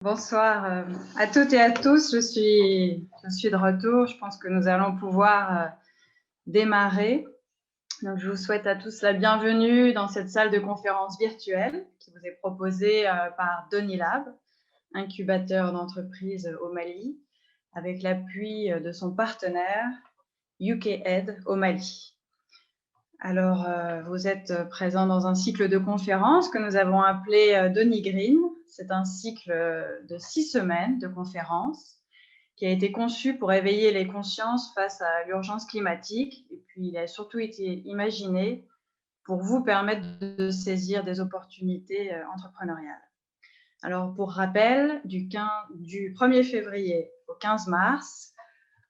Bonsoir à toutes et à tous. Je suis de retour. Je pense que nous allons pouvoir démarrer. Donc, je vous souhaite à tous la bienvenue dans cette salle de conférence virtuelle qui vous est proposée par Donilab, incubateur d'entreprises au Mali, avec l'appui de son partenaire UKAid au Mali. Alors, vous êtes présents dans un cycle de conférences que nous avons appelé Doni Green. C'est un cycle de 6 semaines de conférences qui a été conçu pour éveiller les consciences face à l'urgence climatique. Et puis, il a surtout été imaginé pour vous permettre de saisir des opportunités entrepreneuriales. Alors, pour rappel, du 1er février au 15 mars,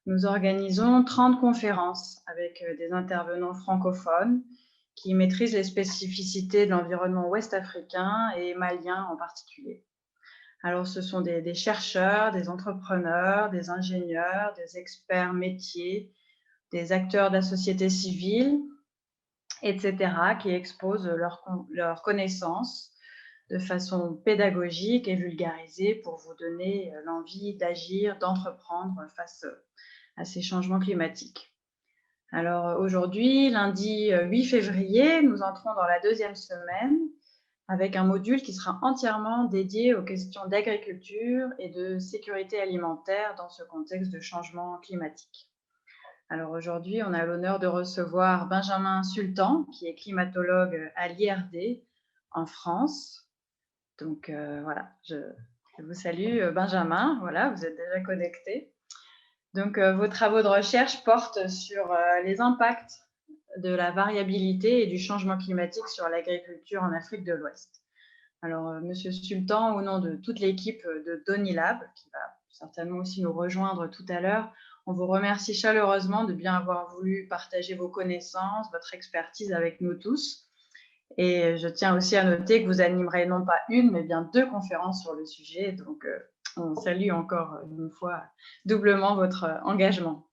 nous organisons 30 conférences avec des intervenants francophones qui maîtrisent les spécificités de l'environnement ouest-africain et malien en particulier. Alors, ce sont des chercheurs, des entrepreneurs, des ingénieurs, des experts métiers, des acteurs de la société civile, etc., qui exposent leurs connaissances de façon pédagogique et vulgarisée pour vous donner l'envie d'agir, d'entreprendre face à ces changements climatiques. Alors aujourd'hui, lundi 8 février, nous entrons dans la 2e semaine avec un module qui sera entièrement dédié aux questions d'agriculture et de sécurité alimentaire dans ce contexte de changement climatique. Alors aujourd'hui, on a l'honneur de recevoir Benjamin Sultan, qui est climatologue à l'IRD en France. Donc voilà, je vous salue Benjamin, voilà, vous êtes déjà connecté. Donc, vos travaux de recherche portent sur les impacts de la variabilité et du changement climatique sur l'agriculture en Afrique de l'Ouest. Alors, Monsieur Sultan, au nom de toute l'équipe de Donilab, qui va certainement aussi nous rejoindre tout à l'heure, on vous remercie chaleureusement de bien avoir voulu partager vos connaissances, votre expertise avec nous tous. Et je tiens aussi à noter que vous animerez non pas une, mais bien 2 conférences sur le sujet. Donc, on salue encore une fois doublement votre engagement.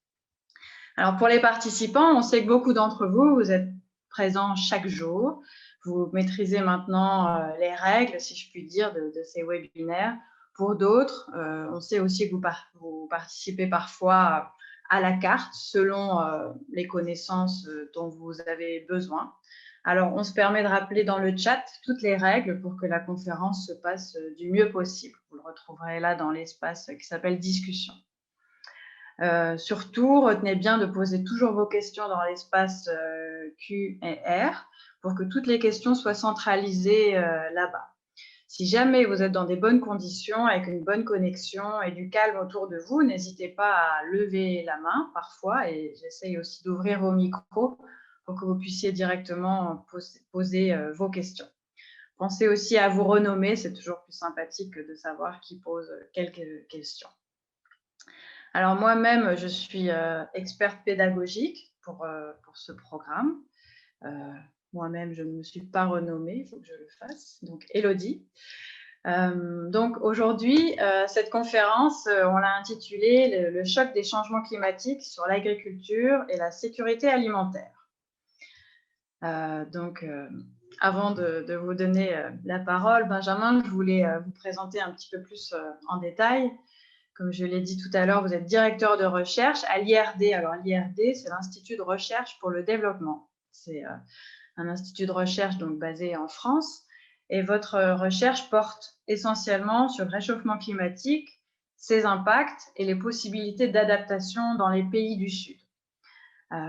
Alors, pour les participants, on sait que beaucoup d'entre vous, vous êtes présents chaque jour. Vous maîtrisez maintenant les règles, si je puis dire, de ces webinaires. Pour d'autres, on sait aussi que vous participez parfois à la carte selon les connaissances dont vous avez besoin. Alors, on se permet de rappeler dans le chat toutes les règles pour que la conférence se passe du mieux possible. Vous le retrouverez là dans l'espace qui s'appelle discussion. Surtout, retenez bien de poser toujours vos questions dans l'espace Q&R pour que toutes les questions soient centralisées là-bas. Si jamais vous êtes dans des bonnes conditions, avec une bonne connexion et du calme autour de vous, n'hésitez pas à lever la main parfois, et j'essaye aussi d'ouvrir vos micros pour que vous puissiez directement poser vos questions. Pensez aussi à vous renommer, c'est toujours plus sympathique que de savoir qui pose quelques questions. Alors moi-même, je suis experte pédagogique pour ce programme. Moi-même, je ne me suis pas renommée, il faut que je le fasse. Donc, Élodie. Donc, aujourd'hui, cette conférence, on l'a intitulée « Le choc des changements climatiques sur l'agriculture et la sécurité alimentaire ». Avant de vous donner la parole, Benjamin, je voulais vous présenter un petit peu plus en détail. Comme je l'ai dit tout à l'heure, vous êtes directeur de recherche à l'IRD. Alors, l'IRD, c'est l'Institut de recherche pour le développement. C'est un institut de recherche donc basé en France. Et votre recherche porte essentiellement sur le réchauffement climatique, ses impacts et les possibilités d'adaptation dans les pays du Sud.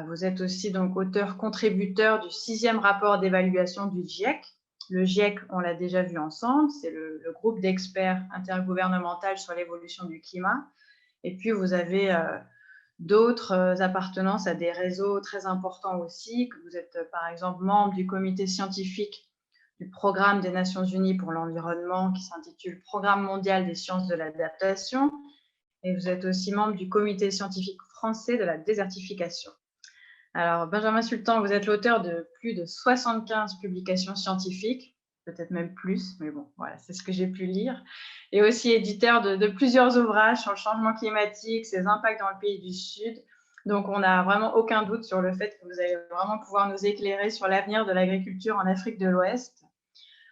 Vous êtes aussi donc auteur-contributeur du 6e rapport d'évaluation du GIEC. Le GIEC, on l'a déjà vu ensemble, c'est le groupe d'experts intergouvernemental sur l'évolution du climat. Et puis, vous avez d'autres appartenances à des réseaux très importants aussi, que vous êtes par exemple membre du comité scientifique du Programme des Nations Unies pour l'environnement qui s'intitule Programme mondial des sciences de l'adaptation. Et vous êtes aussi membre du comité scientifique français de la désertification. Alors, Benjamin Sultan, vous êtes l'auteur de plus de 75 publications scientifiques, peut-être même plus, mais bon, voilà, c'est ce que j'ai pu lire, et aussi éditeur de plusieurs ouvrages sur le changement climatique, ses impacts dans le pays du Sud. Donc, on n'a vraiment aucun doute sur le fait que vous allez vraiment pouvoir nous éclairer sur l'avenir de l'agriculture en Afrique de l'Ouest.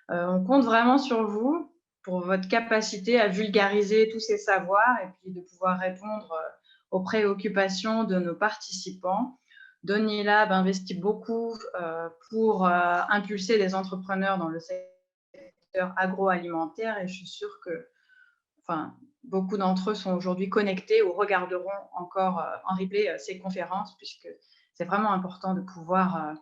On compte vraiment sur vous. pour votre capacité à vulgariser tous ces savoirs et puis de pouvoir répondre aux préoccupations de nos participants. Donny Lab investit beaucoup pour impulser les entrepreneurs dans le secteur agroalimentaire et je suis sûre que beaucoup d'entre eux sont aujourd'hui connectés ou regarderont encore en replay ces conférences puisque c'est vraiment important de pouvoir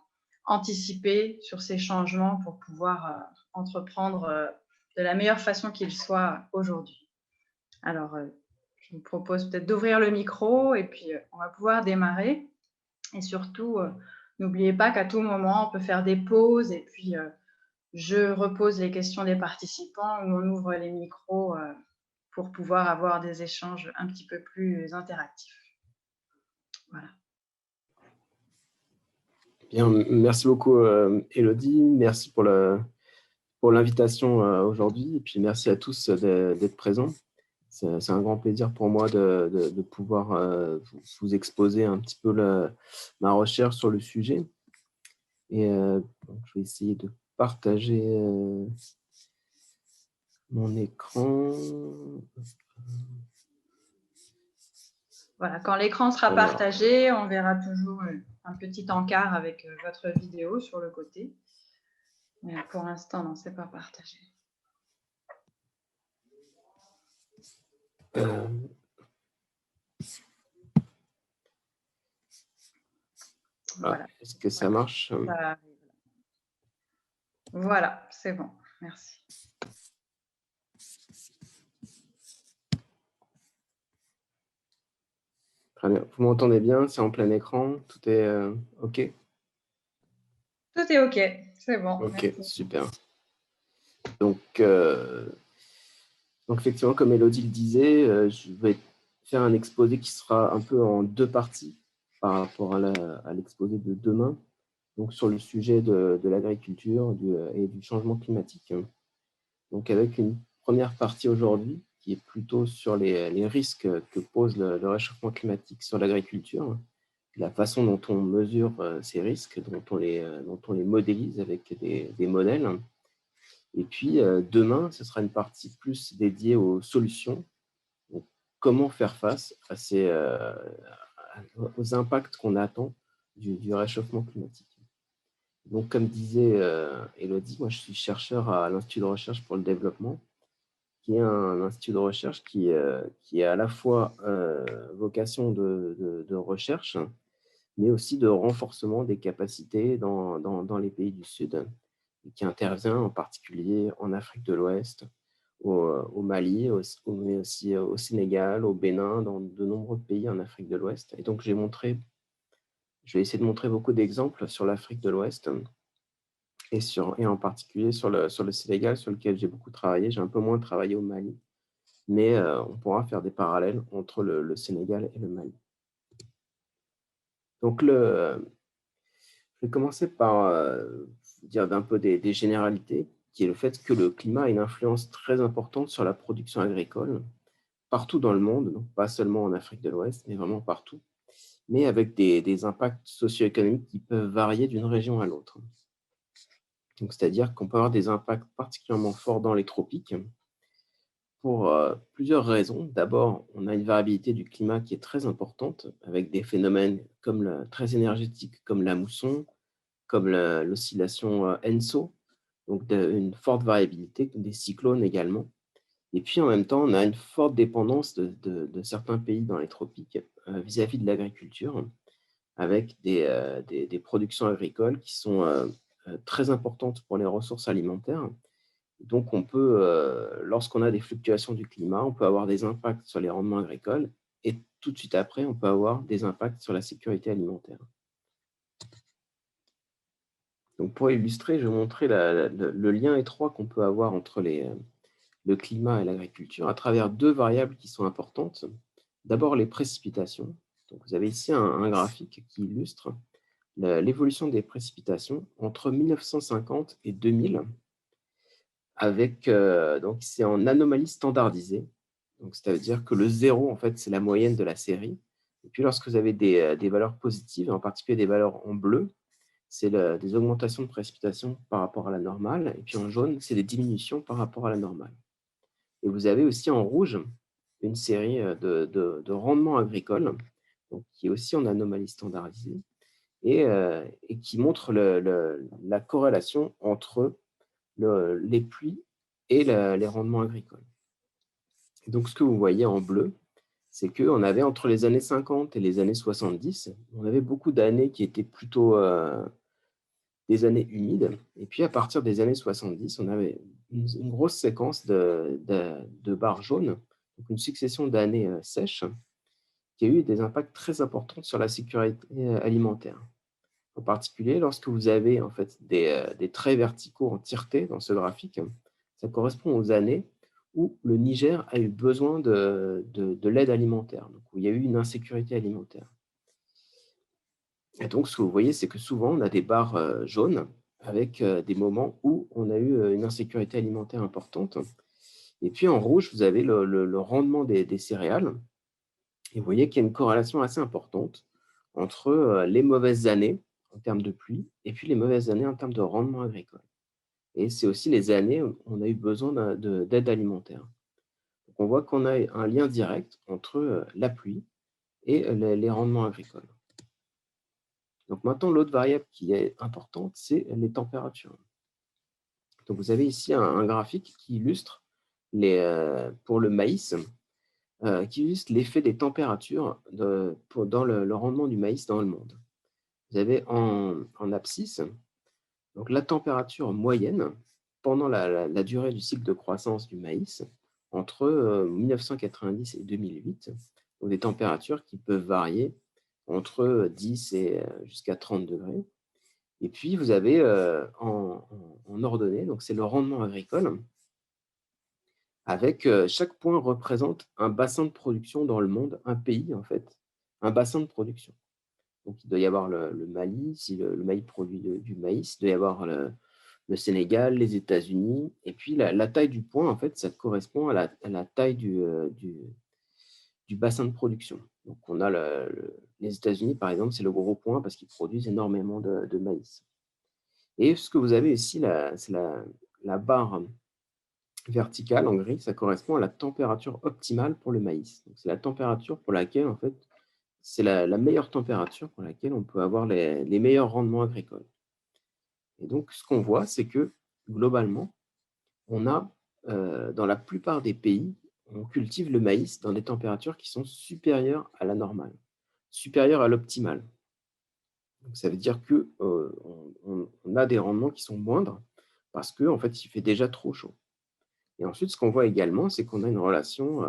anticiper sur ces changements pour pouvoir entreprendre de la meilleure façon qu'il soit aujourd'hui. Alors, je vous propose peut-être d'ouvrir le micro et puis on va pouvoir démarrer. Et surtout, n'oubliez pas qu'à tout moment, on peut faire des pauses et puis je repose les questions des participants ou on ouvre les micros pour pouvoir avoir des échanges un petit peu plus interactifs. Voilà. Bien, merci beaucoup Élodie, merci pour l'invitation aujourd'hui et puis merci à tous d'être présents. C'est un grand plaisir pour moi de pouvoir vous exposer un petit peu ma recherche sur le sujet. Et je vais essayer de partager mon écran. Voilà, quand l'écran sera partagé, on verra toujours un petit encart avec votre vidéo sur le côté. Mais pour l'instant, non, c'est pas partagé. Voilà. Est-ce que ça marche? Voilà, c'est bon. Merci. Très bien. Vous m'entendez bien? C'est en plein écran? Tout est OK? Tout est OK. C'est bon. OK, merci. Super. Donc, effectivement, comme Élodie le disait, je vais faire un exposé qui sera un peu en deux parties par rapport à l'exposé de demain, donc sur le sujet de l'agriculture et du changement climatique. Donc, avec une première partie aujourd'hui qui est plutôt sur les risques que pose le réchauffement climatique sur l'agriculture, la façon dont on mesure ces risques, dont on les modélise avec des modèles. Et puis, demain, ce sera une partie plus dédiée aux solutions. Donc, comment faire face aux impacts qu'on attend du réchauffement climatique. Donc, comme disait Élodie, moi, je suis chercheur à l'Institut de recherche pour le développement, qui est un institut de recherche qui a à la fois vocation de recherche, mais aussi de renforcement des capacités dans les pays du Sud, et qui intervient en particulier en Afrique de l'Ouest, au Mali, mais aussi au Sénégal, au Bénin, dans de nombreux pays en Afrique de l'Ouest. Et donc, je vais essayer de montrer beaucoup d'exemples sur l'Afrique de l'Ouest et en particulier sur le Sénégal, sur lequel j'ai beaucoup travaillé. J'ai un peu moins travaillé au Mali, mais on pourra faire des parallèles entre le Sénégal et le Mali. Donc, je vais commencer par dire un peu des généralités, qui est le fait que le climat a une influence très importante sur la production agricole, partout dans le monde, donc pas seulement en Afrique de l'Ouest, mais vraiment partout, mais avec des impacts socio-économiques qui peuvent varier d'une région à l'autre. C'est-à-dire qu'on peut avoir des impacts particulièrement forts dans les tropiques, pour plusieurs raisons. D'abord, on a une variabilité du climat qui est très importante, avec des phénomènes très énergétiques comme la mousson, comme l'oscillation ENSO, donc une forte variabilité, des cyclones également. Et puis en même temps, on a une forte dépendance de certains pays dans les tropiques vis-à-vis de l'agriculture, avec des productions agricoles qui sont très importantes pour les ressources alimentaires. Donc, lorsqu'on a des fluctuations du climat, on peut avoir des impacts sur les rendements agricoles et tout de suite après, on peut avoir des impacts sur la sécurité alimentaire. Donc, pour illustrer, je vais montrer le lien étroit qu'on peut avoir entre le climat et l'agriculture à travers deux variables qui sont importantes. D'abord, les précipitations. Donc, vous avez ici un graphique qui illustre l'évolution des précipitations entre 1950 et 2000. Donc c'est en anomalie standardisée. Donc, c'est-à-dire que le 0, en fait, c'est la moyenne de la série. Et puis, lorsque vous avez des valeurs positives, en particulier des valeurs en bleu, c'est des augmentations de précipitations par rapport à la normale. Et puis, en jaune, c'est des diminutions par rapport à la normale. Et vous avez aussi en rouge une série de rendements agricoles, donc qui est aussi en anomalie standardisée et qui montre la corrélation entre les pluies et les rendements agricoles. Et donc, ce que vous voyez en bleu, c'est qu'on avait entre les années 50 et les années 70, on avait beaucoup d'années qui étaient plutôt des années humides. Et puis, à partir des années 70, on avait une grosse séquence de barres jaunes, donc une succession d'années sèches, qui a eu des impacts très importants sur la sécurité alimentaire. En particulier, lorsque vous avez en fait des traits verticaux en tireté dans ce graphique, ça correspond aux années où le Niger a eu besoin de l'aide alimentaire, donc où il y a eu une insécurité alimentaire. Et donc, ce que vous voyez, c'est que souvent, on a des barres jaunes avec des moments où on a eu une insécurité alimentaire importante. Et puis, en rouge, vous avez le rendement des céréales. Et vous voyez qu'il y a une corrélation assez importante entre les mauvaises années en termes de pluie et puis les mauvaises années en termes de rendement agricole. Et c'est aussi les années où on a eu besoin d'aide alimentaire. Donc, on voit qu'on a un lien direct entre la pluie et les rendements agricoles. Donc maintenant, l'autre variable qui est importante, c'est les températures. Donc vous avez ici un graphique qui illustre pour le maïs, qui illustre l'effet des températures dans le rendement du maïs dans le monde. Vous avez en abscisse donc la température moyenne pendant la durée du cycle de croissance du maïs entre 1990 et 2008, donc des températures qui peuvent varier entre 10 et jusqu'à 30 degrés. Et puis, vous avez en ordonnée, donc c'est le rendement agricole, avec chaque point représente un bassin de production dans le monde, un pays en fait, un bassin de production. Donc, il doit y avoir le Mali, si le Mali produit du maïs, il doit y avoir le Sénégal, les États-Unis, et puis la taille du point, en fait, ça correspond à la taille du bassin de production. Donc, on a les États-Unis, par exemple, c'est le gros point parce qu'ils produisent énormément de maïs. Et ce que vous avez ici, c'est la barre verticale en gris, ça correspond à la température optimale pour le maïs. C'est la température pour laquelle, en fait, c'est la meilleure température pour laquelle on peut avoir les meilleurs rendements agricoles. Et donc, ce qu'on voit, c'est que globalement, on a, dans la plupart des pays, on cultive le maïs dans des températures qui sont supérieures à la normale, supérieures à l'optimale. Donc, ça veut dire que on a des rendements qui sont moindres parce qu'en fait, il fait déjà trop chaud. Et ensuite, ce qu'on voit également, c'est qu'on a une relation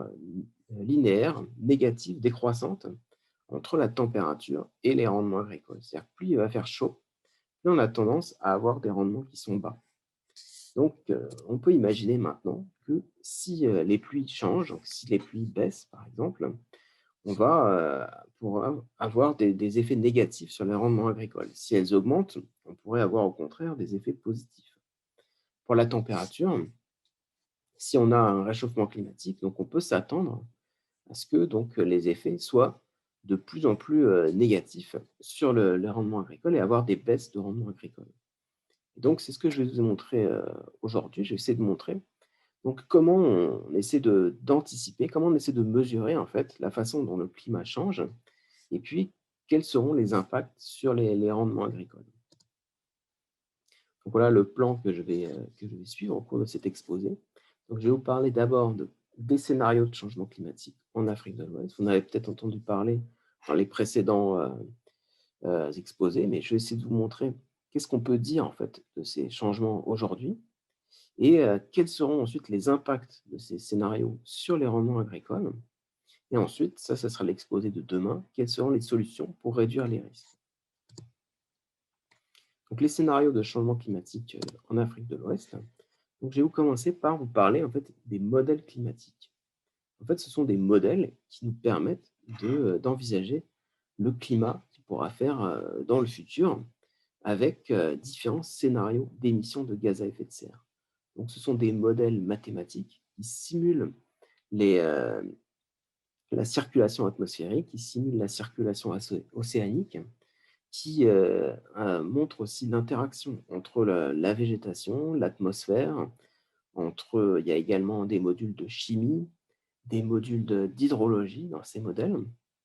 linéaire, négative, décroissante entre la température et les rendements agricoles. C'est-à-dire que plus il va faire chaud, plus on a tendance à avoir des rendements qui sont bas. Donc, on peut imaginer maintenant que si les pluies changent, si les pluies baissent, par exemple, on va pouvoir avoir des effets négatifs sur les rendements agricoles. Si elles augmentent, on pourrait avoir au contraire des effets positifs. Pour la température, si on a un réchauffement climatique, donc on peut s'attendre à ce que donc, les effets soient de plus en plus négatifs sur le rendement agricole et avoir des baisses de rendement agricole. Et donc, c'est ce que je vais vous montrer aujourd'hui. Je vais essayer de montrer donc, comment on essaie d'anticiper, comment on essaie de mesurer en fait la façon dont le climat change et puis quels seront les impacts sur les rendements agricoles. Donc, voilà le plan que je vais suivre au cours de cet exposé. Donc, je vais vous parler d'abord des scénarios de changement climatique en Afrique de l'Ouest. Vous en avez peut-être entendu parler dans les précédents exposés, mais je vais essayer de vous montrer qu'est-ce qu'on peut dire en fait de ces changements aujourd'hui et quels seront ensuite les impacts de ces scénarios sur les rendements agricoles. Et ensuite, ça sera l'exposé de demain, quelles seront les solutions pour réduire les risques. Donc, les scénarios de changement climatique en Afrique de l'Ouest. Donc, je vais vous commencer par vous parler en fait, des modèles climatiques. En fait, ce sont des modèles qui nous permettent d'envisager le climat qu'il pourra faire dans le futur avec différents scénarios d'émissions de gaz à effet de serre. Donc, ce sont des modèles mathématiques qui simulent la circulation atmosphérique, qui simulent la circulation océanique, qui montrent aussi l'interaction entre la végétation, l'atmosphère, Il y a également des modules de chimie, des modules d'hydrologie dans ces modèles,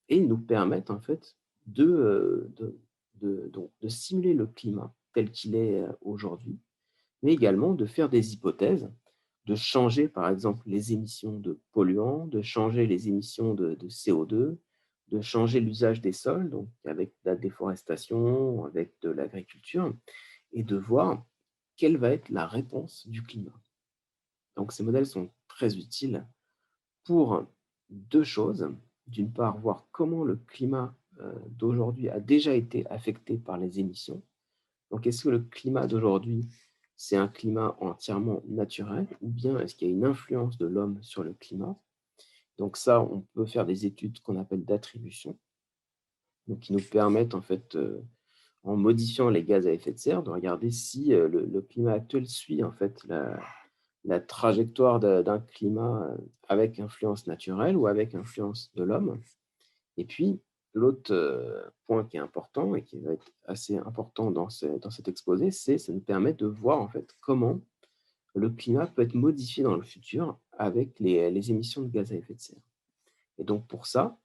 et ils nous permettent en fait donc, de simuler le climat tel qu'il est aujourd'hui, mais également de faire des hypothèses, de changer par exemple les émissions de polluants, de changer les émissions de CO2, de changer l'usage des sols, donc avec de la déforestation, avec de l'agriculture, et de voir quelle va être la réponse du climat. Donc ces modèles sont très utiles pour deux choses. D'une part, voir comment le climat d'aujourd'hui a déjà été affecté par les émissions. Donc, est-ce que le climat d'aujourd'hui, c'est un climat entièrement naturel ou bien est-ce qu'il y a une influence de l'homme sur le climat? Donc ça, on peut faire des études qu'on appelle d'attribution, donc qui nous permettent en fait, en modifiant les gaz à effet de serre, de regarder si le climat actuel suit en fait la trajectoire d'un climat avec influence naturelle ou avec influence de l'homme. Et puis, l'autre point qui est important et qui va être assez important dans cet exposé, ça nous permet de voir en fait comment le climat peut être modifié dans le futur avec les émissions de gaz à effet de serre. Et donc pour ça,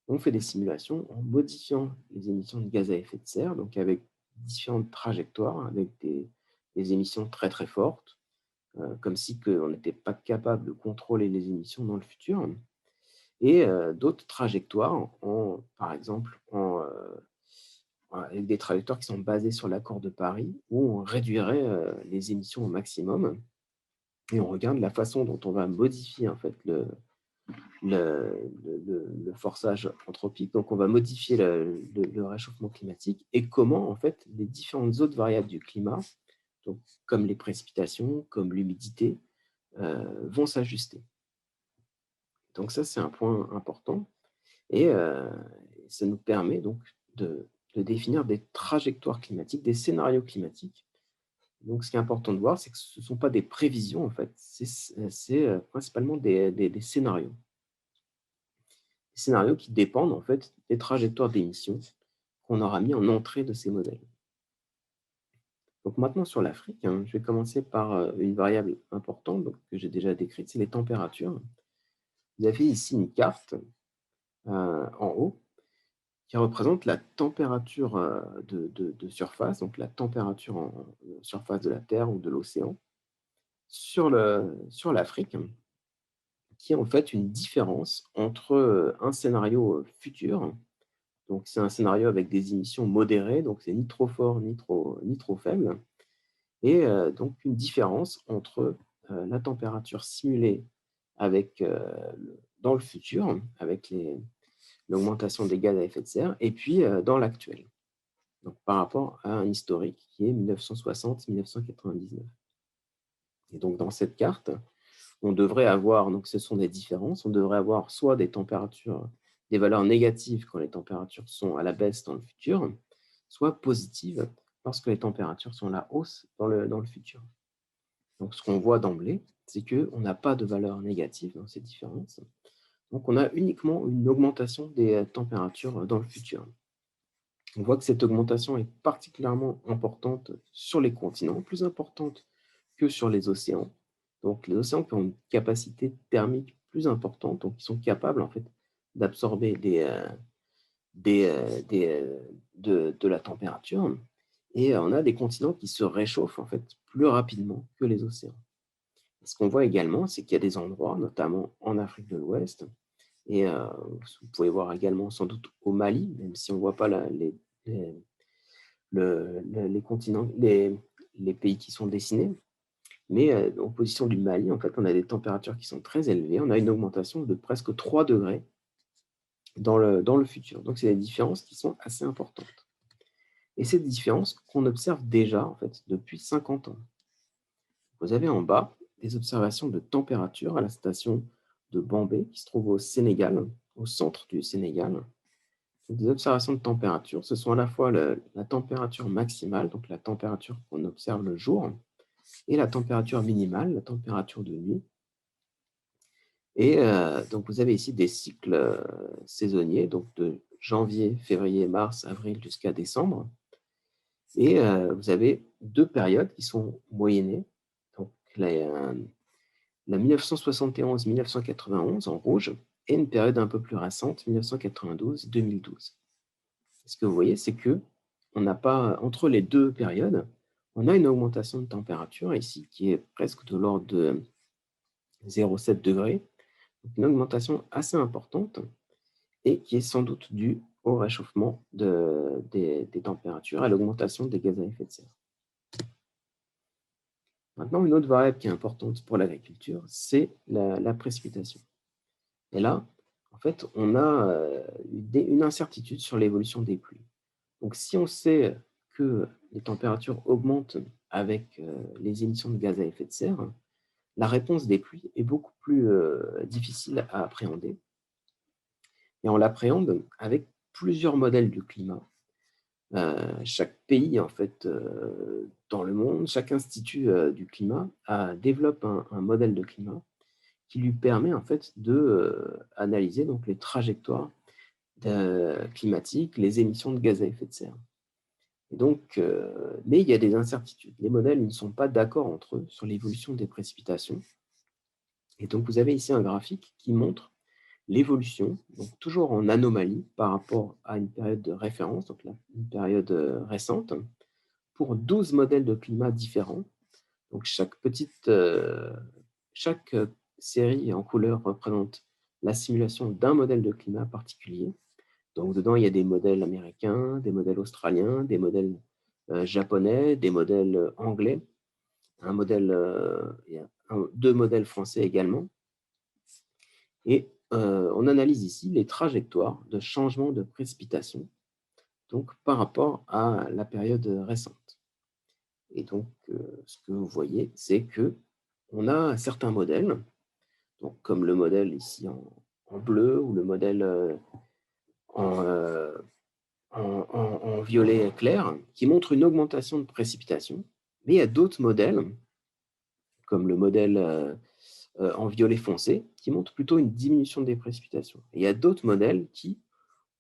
on fait des simulations en modifiant les émissions de gaz à effet de serre, donc avec différentes trajectoires, avec des émissions très très fortes, comme si on n'était pas capable de contrôler les émissions dans le futur, et d'autres trajectoires, par exemple, avec des trajectoires qui sont basées sur l'accord de Paris, où on réduirait les émissions au maximum, et on regarde la façon dont on va modifier en fait le forçage anthropique, donc on va modifier le réchauffement climatique, et comment en fait les différentes autres variables du climat, donc, comme les précipitations, comme l'humidité, vont s'ajuster. Donc ça, c'est un point important. Et ça nous permet donc de définir des trajectoires climatiques, des scénarios climatiques. Donc, ce qui est important de voir, c'est que ce ne sont pas des prévisions, en fait, c'est principalement des scénarios. Des scénarios qui dépendent, en fait, des trajectoires d'émissions qu'on aura mis en entrée de ces modèles. Donc, maintenant, sur l'Afrique, hein, je vais commencer par une variable importante donc, que j'ai déjà décrite, c'est les températures. Vous avez ici une carte en haut qui représente la température de surface, donc la température en surface de la Terre ou de l'océan, sur l'Afrique, qui est en fait une différence entre un scénario futur, donc c'est un scénario avec des émissions modérées, donc c'est ni trop fort ni trop faible, et donc une différence entre la température simulée avec, dans le futur, avec l'augmentation des gaz à effet de serre, et puis dans l'actuel, donc par rapport à un historique qui est 1960-1999. Et donc dans cette carte, on devrait avoir, donc ce sont des différences, on devrait avoir soit des températures, des valeurs négatives quand les températures sont à la baisse dans le futur, soit positives lorsque les températures sont à la hausse dans le futur. Donc ce qu'on voit d'emblée, c'est qu'on n'a pas de valeur négative dans ces différences. Donc on a uniquement une augmentation des températures dans le futur. On voit que cette augmentation est particulièrement importante sur les continents, plus importante que sur les océans. Donc les océans qui ont une capacité thermique plus importante, donc ils sont capables en fait d'absorber de la température. Et on a des continents qui se réchauffent en fait plus rapidement que les océans. Ce qu'on voit également, c'est qu'il y a des endroits, notamment en Afrique de l'Ouest, et vous pouvez voir également sans doute au Mali, même si on ne voit pas les, les continents, les pays qui sont dessinés. Mais en position du Mali, en fait, on a des températures qui sont très élevées. On a une augmentation de presque 3 degrés dans le futur. Donc, c'est des différences qui sont assez importantes. Et c'est des différences qu'on observe déjà, en fait, depuis 50 ans. Vous avez en bas des observations de température à la station de Bambey, qui se trouve au Sénégal, au centre du Sénégal. Donc, des observations de température, ce sont à la fois la température maximale, donc la température qu'on observe le jour, et la température minimale, la température de nuit. Et donc, vous avez ici des cycles saisonniers, donc de janvier, février, mars, avril jusqu'à décembre. Et vous avez deux périodes qui sont moyennées. Donc, la 1971-1991 en rouge, et une période un peu plus récente, 1992-2012. Ce que vous voyez, c'est que on n'a pas, entre les deux périodes, on a une augmentation de température ici qui est presque de l'ordre de 0,7 degrés, donc une augmentation assez importante et qui est sans doute due au réchauffement des températures, à l'augmentation des gaz à effet de serre. Maintenant, une autre variable qui est importante pour l'agriculture, c'est la précipitation. Et là, en fait, on a une incertitude sur l'évolution des pluies. Donc, si on sait que les températures augmentent avec les émissions de gaz à effet de serre, la réponse des pluies est beaucoup plus difficile à appréhender. Et on l'appréhende avec plusieurs modèles du climat. Chaque pays, en fait, dans le monde, chaque institut du climat développe un modèle de climat qui lui permet en fait d'analyser donc les trajectoires climatiques, les émissions de gaz à effet de serre. Et donc, mais il y a des incertitudes. Les modèles ne sont pas d'accord entre eux sur l'évolution des précipitations. Et donc, vous avez ici un graphique qui montre l'évolution, donc toujours en anomalie par rapport à une période de référence, donc là, une période récente, pour 12 modèles de climat différents. Donc, chaque série en couleur représente la simulation d'un modèle de climat particulier. Donc, dedans, il y a des modèles américains, des modèles australiens, des modèles japonais, des modèles anglais, deux modèles français également. Et on analyse ici les trajectoires de changement de précipitation donc, par rapport à la période récente. Et donc, ce que vous voyez, c'est qu'on a certains modèles, donc, comme le modèle ici en bleu ou le modèle en violet clair, qui montrent une augmentation de précipitation. Mais il y a d'autres modèles, comme le modèle en violet foncé, qui montrent plutôt une diminution des précipitations. Et il y a d'autres modèles qui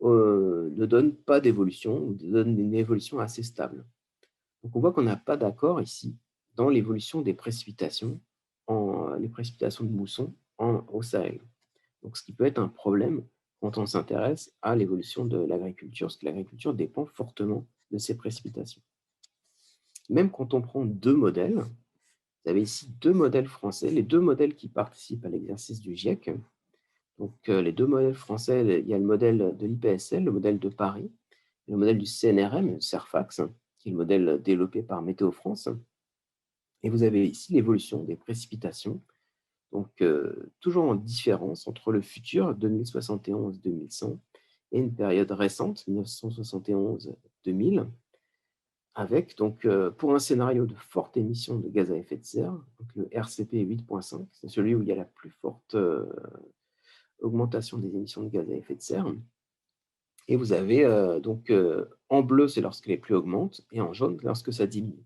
ne donnent pas d'évolution, ou donnent une évolution assez stable. Donc on voit qu'on n'a pas d'accord ici dans l'évolution des précipitations, les précipitations de mousson au Sahel. Donc ce qui peut être un problème quand on s'intéresse à l'évolution de l'agriculture, parce que l'agriculture dépend fortement de ces précipitations. Même quand on prend deux modèles, vous avez ici deux modèles français, les deux modèles qui participent à l'exercice du GIEC. Donc les deux modèles français, il y a le modèle de l'IPSL, le modèle de Paris, et le modèle du CNRM, le CERFAX, qui est le modèle développé par Météo France. Et vous avez ici l'évolution des précipitations, donc toujours en différence entre le futur 2071-2100 et une période récente 1971-2000, avec donc pour un scénario de forte émission de gaz à effet de serre, donc le RCP 8.5, c'est celui où il y a la plus forte augmentation des émissions de gaz à effet de serre. Et vous avez donc en bleu, c'est lorsque les pluies augmentent, et en jaune, lorsque ça diminue.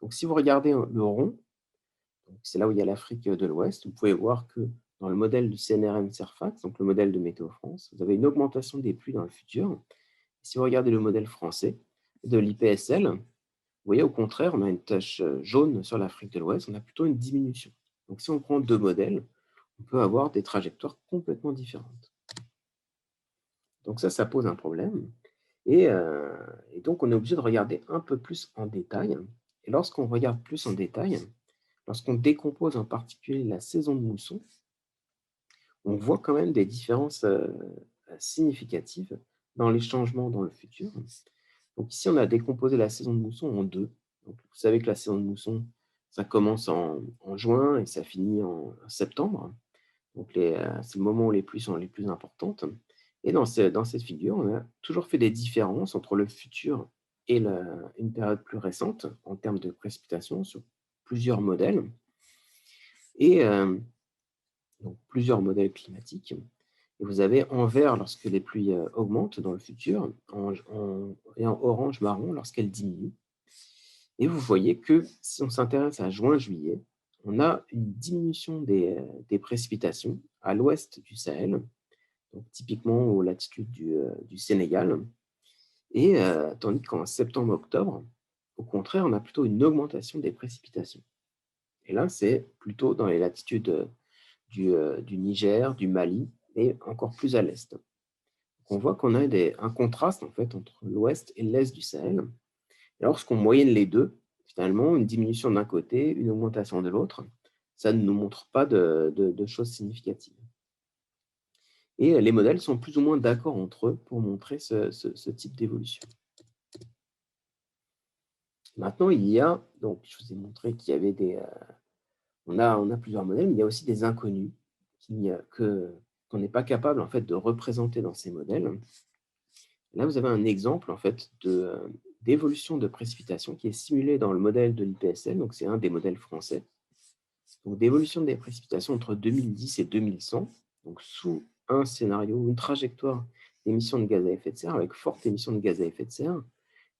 Donc si vous regardez le rond, c'est là où il y a l'Afrique de l'Ouest, vous pouvez voir que dans le modèle du CNRM CERFAX, donc le modèle de Météo France, vous avez une augmentation des pluies dans le futur. Si vous regardez le modèle français de l'IPSL, vous voyez, au contraire, on a une tache jaune sur l'Afrique de l'Ouest, on a plutôt une diminution. Donc si on prend deux modèles, on peut avoir des trajectoires complètement différentes. Donc ça pose un problème. Et donc, on est obligé de regarder un peu plus en détail. Et lorsqu'on regarde plus en détail, lorsqu'on décompose en particulier la saison de mousson, on voit quand même des différences significatives dans les changements dans le futur. Donc ici, on a décomposé la saison de mousson en deux. Donc, vous savez que la saison de mousson, ça commence en juin et ça finit en septembre. Donc c'est le moment où les pluies sont les plus importantes. Et dans cette figure, on a toujours fait des différences entre le futur et une période plus récente en termes de précipitations sur plusieurs modèles. Et donc plusieurs modèles climatiques. Et vous avez en vert lorsque les pluies augmentent dans le futur, et en orange marron lorsqu'elles diminuent. Et vous voyez que si on s'intéresse à juin-juillet, on a une diminution des précipitations à l'ouest du Sahel, donc typiquement aux latitudes du Sénégal. Et tandis qu'en septembre-octobre, au contraire, on a plutôt une augmentation des précipitations. Et là, c'est plutôt dans les latitudes du Niger, du Mali et encore plus à l'est. On voit qu'on a un contraste en fait entre l'ouest et l'est du Sahel. Et lorsqu'on moyenne les deux, finalement, une diminution d'un côté, une augmentation de l'autre, ça ne nous montre pas de choses significatives. Et les modèles sont plus ou moins d'accord entre eux pour montrer ce type d'évolution. Maintenant, donc je vous ai montré qu'il y avait on a plusieurs modèles, mais il y a aussi des inconnus qu'on n'est pas capable en fait de représenter dans ces modèles. Là, vous avez un exemple en fait d'évolution de précipitation qui est simulé dans le modèle de l'IPSL, donc c'est un des modèles français. Donc d'évolution des précipitations entre 2010 et 2100, donc sous un scénario, une trajectoire d'émissions de gaz à effet de serre avec forte émission de gaz à effet de serre.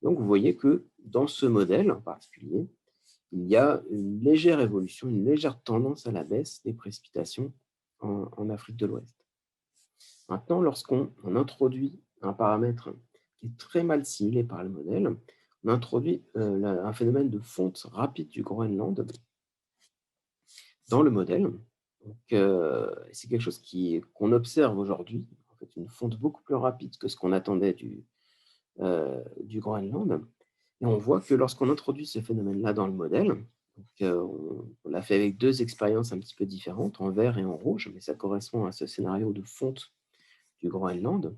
Donc vous voyez que dans ce modèle en particulier, il y a une légère évolution, une légère tendance à la baisse des précipitations en Afrique de l'Ouest. Maintenant, lorsqu'on introduit un paramètre qui est très mal simulé par le modèle, on introduit un phénomène de fonte rapide du Groenland dans le modèle. C'est quelque chose qu'on observe aujourd'hui, en fait, une fonte beaucoup plus rapide que ce qu'on attendait du Groenland. Et on voit que lorsqu'on introduit ce phénomène-là dans le modèle, on l'a fait avec deux expériences un petit peu différentes, en vert et en rouge, mais ça correspond à ce scénario de fonte du Groenland.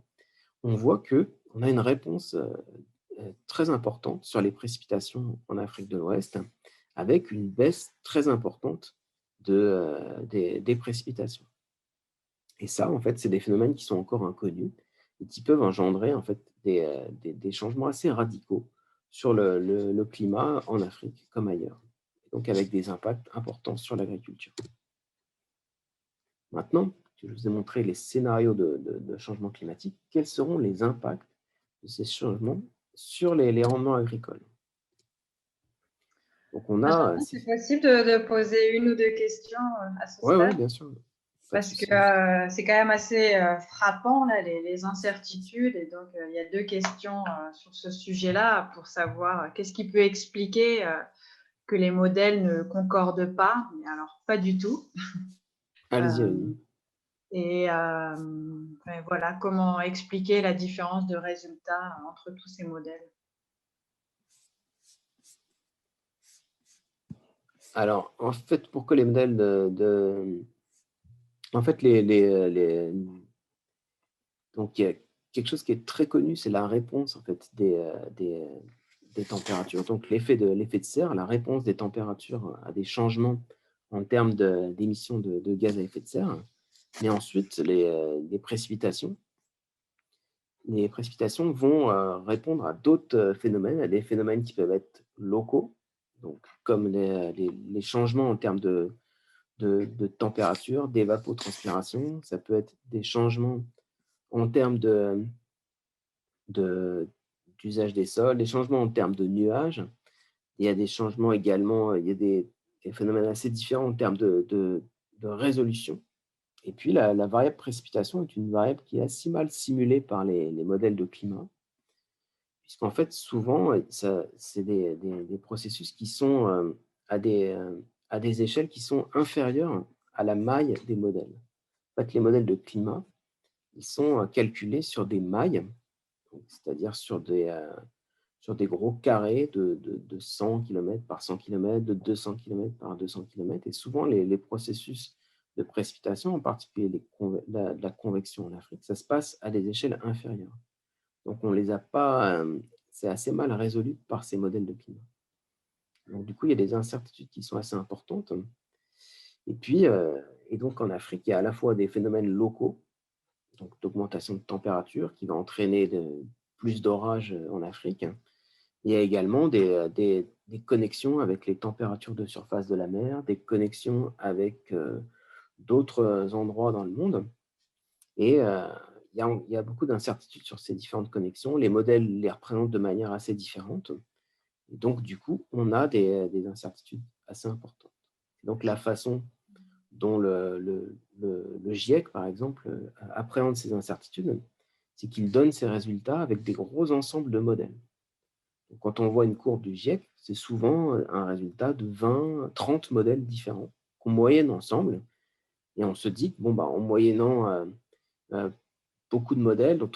On voit qu'on a une réponse très importante sur les précipitations en Afrique de l'Ouest, avec une baisse très importante des précipitations. Et ça, en fait, c'est des phénomènes qui sont encore inconnus et qui peuvent engendrer en fait, des changements assez radicaux sur le climat en Afrique comme ailleurs, donc avec des impacts importants sur l'agriculture. Maintenant, je vous ai montré les scénarios de changement climatique. Quels seront les impacts de ces changements sur les rendements agricoles? Donc, on a... C'est possible de poser une ou deux questions à ce stade? Oui, bien sûr. Parce que c'est quand même assez frappant, là, les incertitudes. Et donc, il y a deux questions sur ce sujet-là pour savoir qu'est-ce qui peut expliquer que les modèles ne concordent pas. Mais alors, pas du tout. Allez-y. Et voilà, comment expliquer la différence de résultats entre tous ces modèles? Alors, en fait, pour que les modèles En fait, donc, il y a quelque chose qui est très connu, c'est la réponse en fait, des températures. Donc, l'effet de serre, la réponse des températures à des changements en termes d'émissions de gaz à effet de serre. Mais ensuite, les précipitations. Les précipitations vont répondre à d'autres phénomènes, à des phénomènes qui peuvent être locaux, donc, comme les changements en termes de température, d'évapotranspiration. Ça peut être des changements en termes d'usage des sols, des changements en termes de nuages. Il y a des changements également, il y a des phénomènes assez différents en termes de résolution. Et puis, la variable précipitation est une variable qui est assez mal simulée par les modèles de climat, puisqu'en fait, souvent, c'est des processus qui sont à des échelles qui sont inférieures à la maille des modèles. En fait, les modèles de climat, ils sont calculés sur des mailles, c'est-à-dire sur des gros carrés de 100 km par 100 km, de 200 km par 200 km. Et souvent, les processus de précipitation, en particulier la convection en Afrique, ça se passe à des échelles inférieures. Donc, on les a pas, c'est assez mal résolu par ces modèles de climat. Donc, du coup, il y a des incertitudes qui sont assez importantes. Et puis, et donc en Afrique, il y a à la fois des phénomènes locaux, donc d'augmentation de température qui va entraîner plus d'orages en Afrique. Il y a également des connexions avec les températures de surface de la mer, des connexions avec d'autres endroits dans le monde. Et il y a beaucoup d'incertitudes sur ces différentes connexions. Les modèles les représentent de manière assez différente. Et donc, du coup, on a des incertitudes assez importantes. Donc, la façon dont le GIEC, par exemple, appréhende ces incertitudes, c'est qu'il donne ses résultats avec des gros ensembles de modèles. Donc, quand on voit une courbe du GIEC, c'est souvent un résultat de 20, 30 modèles différents qu'on moyenne ensemble. Et on se dit que, bon, bah, en moyennant beaucoup de modèles dont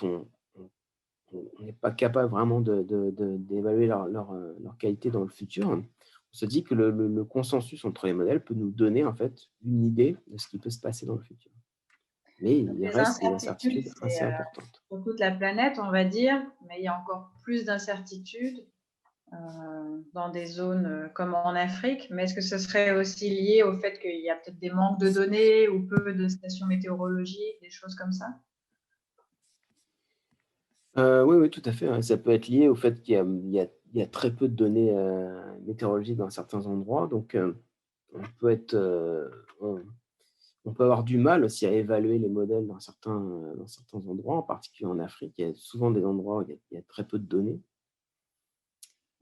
on n'est pas capable vraiment d'évaluer leur qualité dans le futur, on se dit que le consensus entre les modèles peut nous donner en fait une idée de ce qui peut se passer dans le futur. Mais Donc, il les reste des incertitudes, incertitudes c'est assez importantes. pour toute la planète, on va dire, mais il y a encore plus d'incertitudes dans des zones comme en Afrique. Mais est-ce que ce serait aussi lié au fait qu'il y a peut-être des manques de données ou peu de stations météorologiques, des choses comme ça? Oui, oui, tout à fait, ouais. Ça peut être lié au fait qu'il y a très peu de données météorologiques dans certains endroits. Donc, on peut être, on peut avoir du mal aussi à évaluer les modèles dans certains endroits, en particulier en Afrique. Il y a souvent des endroits où il y a très peu de données.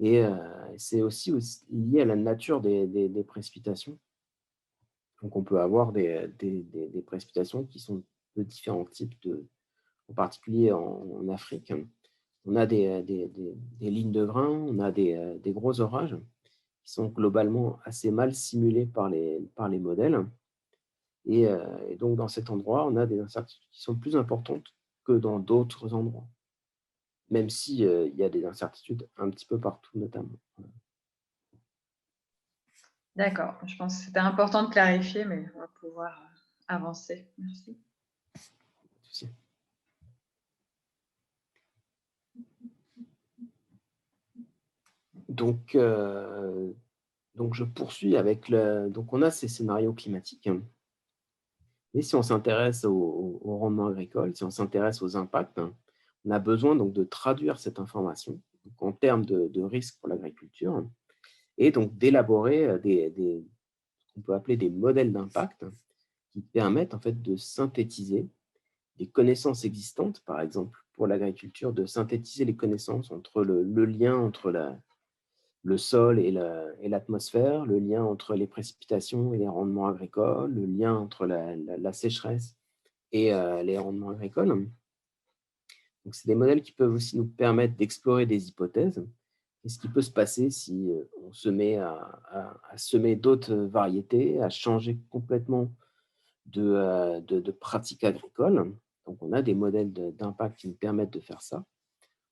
Et c'est aussi lié à la nature des précipitations. Donc, on peut avoir des précipitations qui sont de différents types, en particulier en Afrique. On a des lignes de grains, on a des gros orages qui sont globalement assez mal simulés par les modèles. Et donc, dans cet endroit, on a des incertitudes qui sont plus importantes que dans d'autres endroits, même si il y a des incertitudes un petit peu partout, notamment. D'accord, je pense que c'était important de clarifier, mais on va pouvoir avancer. Merci. Donc, je poursuis avec donc on a ces scénarios climatiques. Mais si on s'intéresse au rendement agricole, si on s'intéresse aux impacts, on a besoin donc de traduire cette information donc, en termes de risques pour l'agriculture et donc d'élaborer ce qu'on peut appeler des modèles d'impact qui permettent en fait de synthétiser les connaissances existantes, par exemple pour l'agriculture, de synthétiser les connaissances entre le lien entre le sol et l'atmosphère, le lien entre les précipitations et les rendements agricoles, le lien entre la sécheresse et les rendements agricoles. Donc, c'est des modèles qui peuvent aussi nous permettre d'explorer des hypothèses. Qu'est-ce qui peut se passer si on se met à semer d'autres variétés, à changer complètement de pratiques agricoles? Donc, on a des modèles d'impact qui nous permettent de faire ça.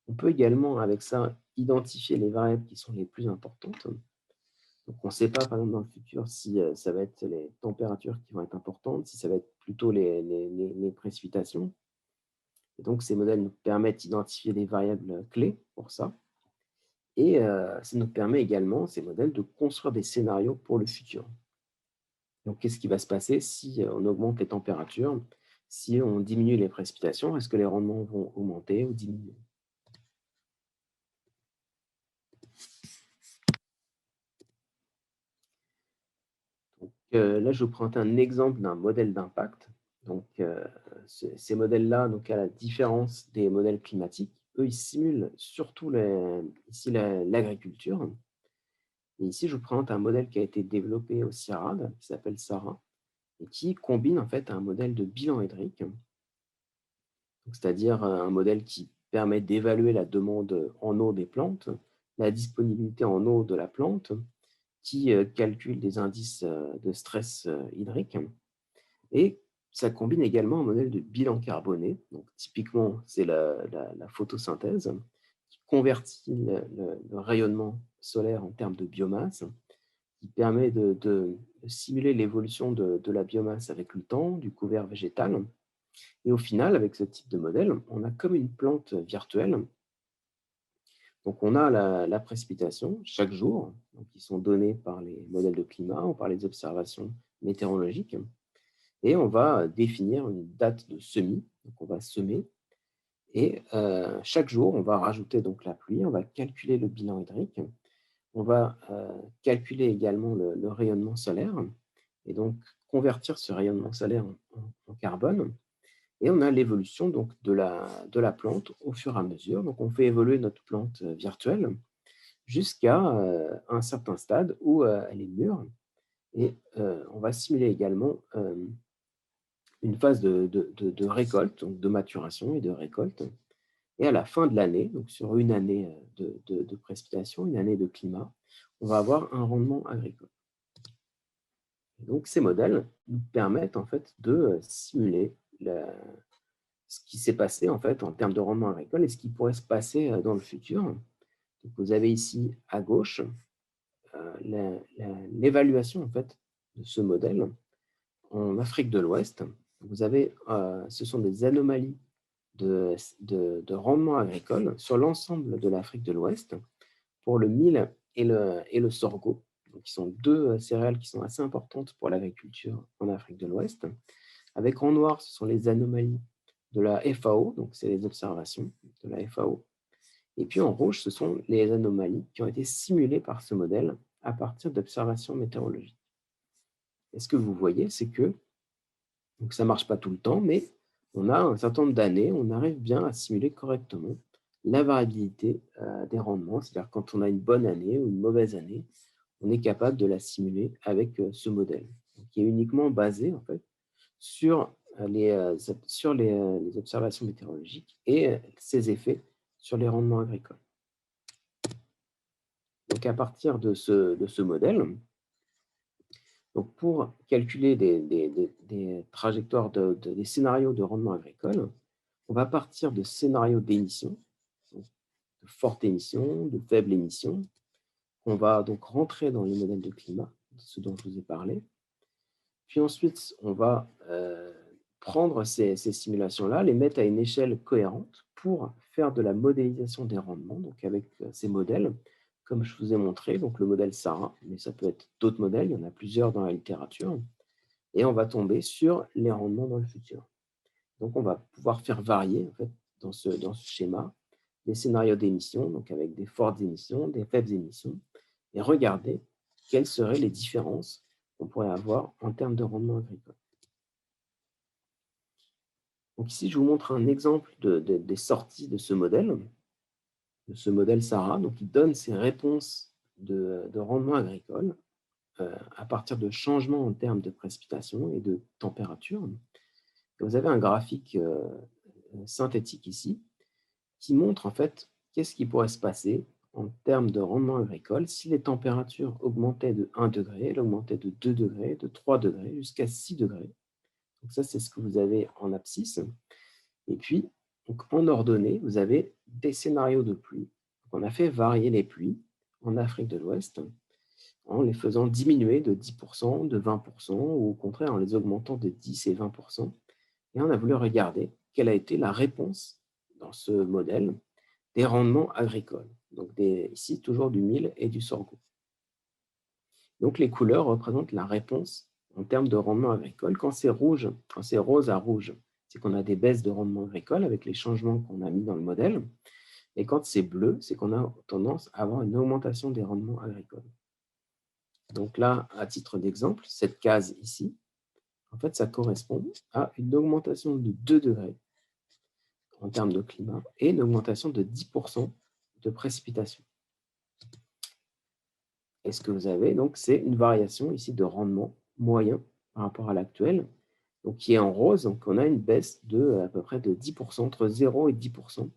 On peut également, avec ça, identifier les variables qui sont les plus importantes. Donc, on ne sait pas, par exemple, dans le futur, si ça va être les températures qui vont être importantes, si ça va être plutôt les précipitations. Et donc, ces modèles nous permettent d'identifier des variables clés pour ça. Et ça nous permet également, ces modèles, de construire des scénarios pour le futur. Donc, qu'est-ce qui va se passer si on augmente les températures, si on diminue les précipitations? Est-ce que les rendements vont augmenter ou diminuer? Donc, là, je vous présente un exemple d'un modèle d'impact. Donc, ces modèles-là, donc à la différence des modèles climatiques, eux, ils simulent surtout ici l'agriculture. Et ici, je vous présente un modèle qui a été développé au CIRAD, qui s'appelle SARA, et qui combine en fait un modèle de bilan hydrique, c'est-à-dire un modèle qui permet d'évaluer la demande en eau des plantes, la disponibilité en eau de la plante, qui calcule des indices de stress hydrique. Et ça combine également un modèle de bilan carboné. Donc, typiquement, c'est la photosynthèse qui convertit le rayonnement solaire en termes de biomasse, qui permet de simuler l'évolution de la biomasse avec le temps, du couvert végétal. Et au final, avec ce type de modèle, on a comme une plante virtuelle. Donc, on a la précipitation chaque jour, donc, qui sont données par les modèles de climat ou par les observations météorologiques. Et on va définir une date de semis. Donc, on va semer. Et chaque jour, on va rajouter donc la pluie, on va calculer le bilan hydrique, on va calculer également le rayonnement solaire et donc convertir ce rayonnement solaire en carbone. Et on a l'évolution donc de la plante au fur et à mesure. Donc, on fait évoluer notre plante virtuelle jusqu'à un certain stade où elle est mûre. Et on va simuler également une phase de récolte, donc de maturation et de récolte. Et à la fin de l'année, donc sur une année de précipitation, une année de climat, on va avoir un rendement agricole. Et donc, ces modèles nous permettent en fait de simuler ce qui s'est passé en fait en termes de rendement agricole et ce qui pourrait se passer dans le futur. Donc, vous avez ici à gauche l'évaluation en fait de ce modèle en Afrique de l'Ouest. Vous avez, ce sont des anomalies de rendement agricole sur l'ensemble de l'Afrique de l'Ouest pour le mil et le sorgho, donc qui sont deux céréales qui sont assez importantes pour l'agriculture en Afrique de l'Ouest. Avec en noir, ce sont les anomalies de la FAO, donc c'est les observations de la FAO. Et puis en rouge, ce sont les anomalies qui ont été simulées par ce modèle à partir d'observations météorologiques. Et ce que vous voyez, c'est que donc ça ne marche pas tout le temps, mais on a un certain nombre d'années, on arrive bien à simuler correctement la variabilité des rendements. C'est-à-dire quand on a une bonne année ou une mauvaise année, on est capable de la simuler avec ce modèle, qui est uniquement basé en fait, sur les observations météorologiques et ses effets sur les rendements agricoles. Donc, à partir de ce modèle, donc pour calculer des trajectoires, des scénarios de rendement agricole, on va partir de scénarios d'émissions, de forte émission, de faible émission. On va donc rentrer dans les modèles de climat, ce dont je vous ai parlé. Puis ensuite, on va prendre ces simulations-là, les mettre à une échelle cohérente pour faire de la modélisation des rendements, donc avec ces modèles, comme je vous ai montré, donc le modèle SARA, mais ça peut être d'autres modèles, il y en a plusieurs dans la littérature, et on va tomber sur les rendements dans le futur. Donc on va pouvoir faire varier, en fait, dans ce schéma, des scénarios d'émissions, donc avec des fortes émissions, des faibles émissions, et regarder quelles seraient les différences qu'on pourrait avoir en termes de rendement agricole. Donc ici, je vous montre un exemple des sorties de ce modèle SARA, donc qui donne ses réponses de rendement agricole à partir de changements en termes de précipitation et de température. Et vous avez un graphique synthétique ici qui montre en fait qu'est-ce qui pourrait se passer en termes de rendement agricole si les températures augmentaient de 1 degré, elles augmentaient de 2 degrés, de 3 degrés, jusqu'à 6 degrés. Donc ça, c'est ce que vous avez en abscisse. Et puis, donc, en ordonnée, vous avez des scénarios de pluie. Donc, on a fait varier les pluies en Afrique de l'Ouest en les faisant diminuer de 10%, de 20%, ou au contraire en les augmentant de 10 et 20%. Et on a voulu regarder quelle a été la réponse dans ce modèle des rendements agricoles. Donc ici, toujours du mil et du sorgho. Donc les couleurs représentent la réponse en termes de rendement agricole. Quand c'est rouge, quand c'est rose à rouge, c'est qu'on a des baisses de rendement agricole avec les changements qu'on a mis dans le modèle. Et quand c'est bleu, c'est qu'on a tendance à avoir une augmentation des rendements agricoles. Donc là, à titre d'exemple, cette case ici, en fait, ça correspond à une augmentation de 2 degrés en termes de climat et une augmentation de 10% de précipitation. Et ce que vous avez, donc, c'est une variation ici de rendement moyen par rapport à l'actuel, donc qui est en rose. Donc, on a une baisse de à peu près de 10%, entre 0 et 10%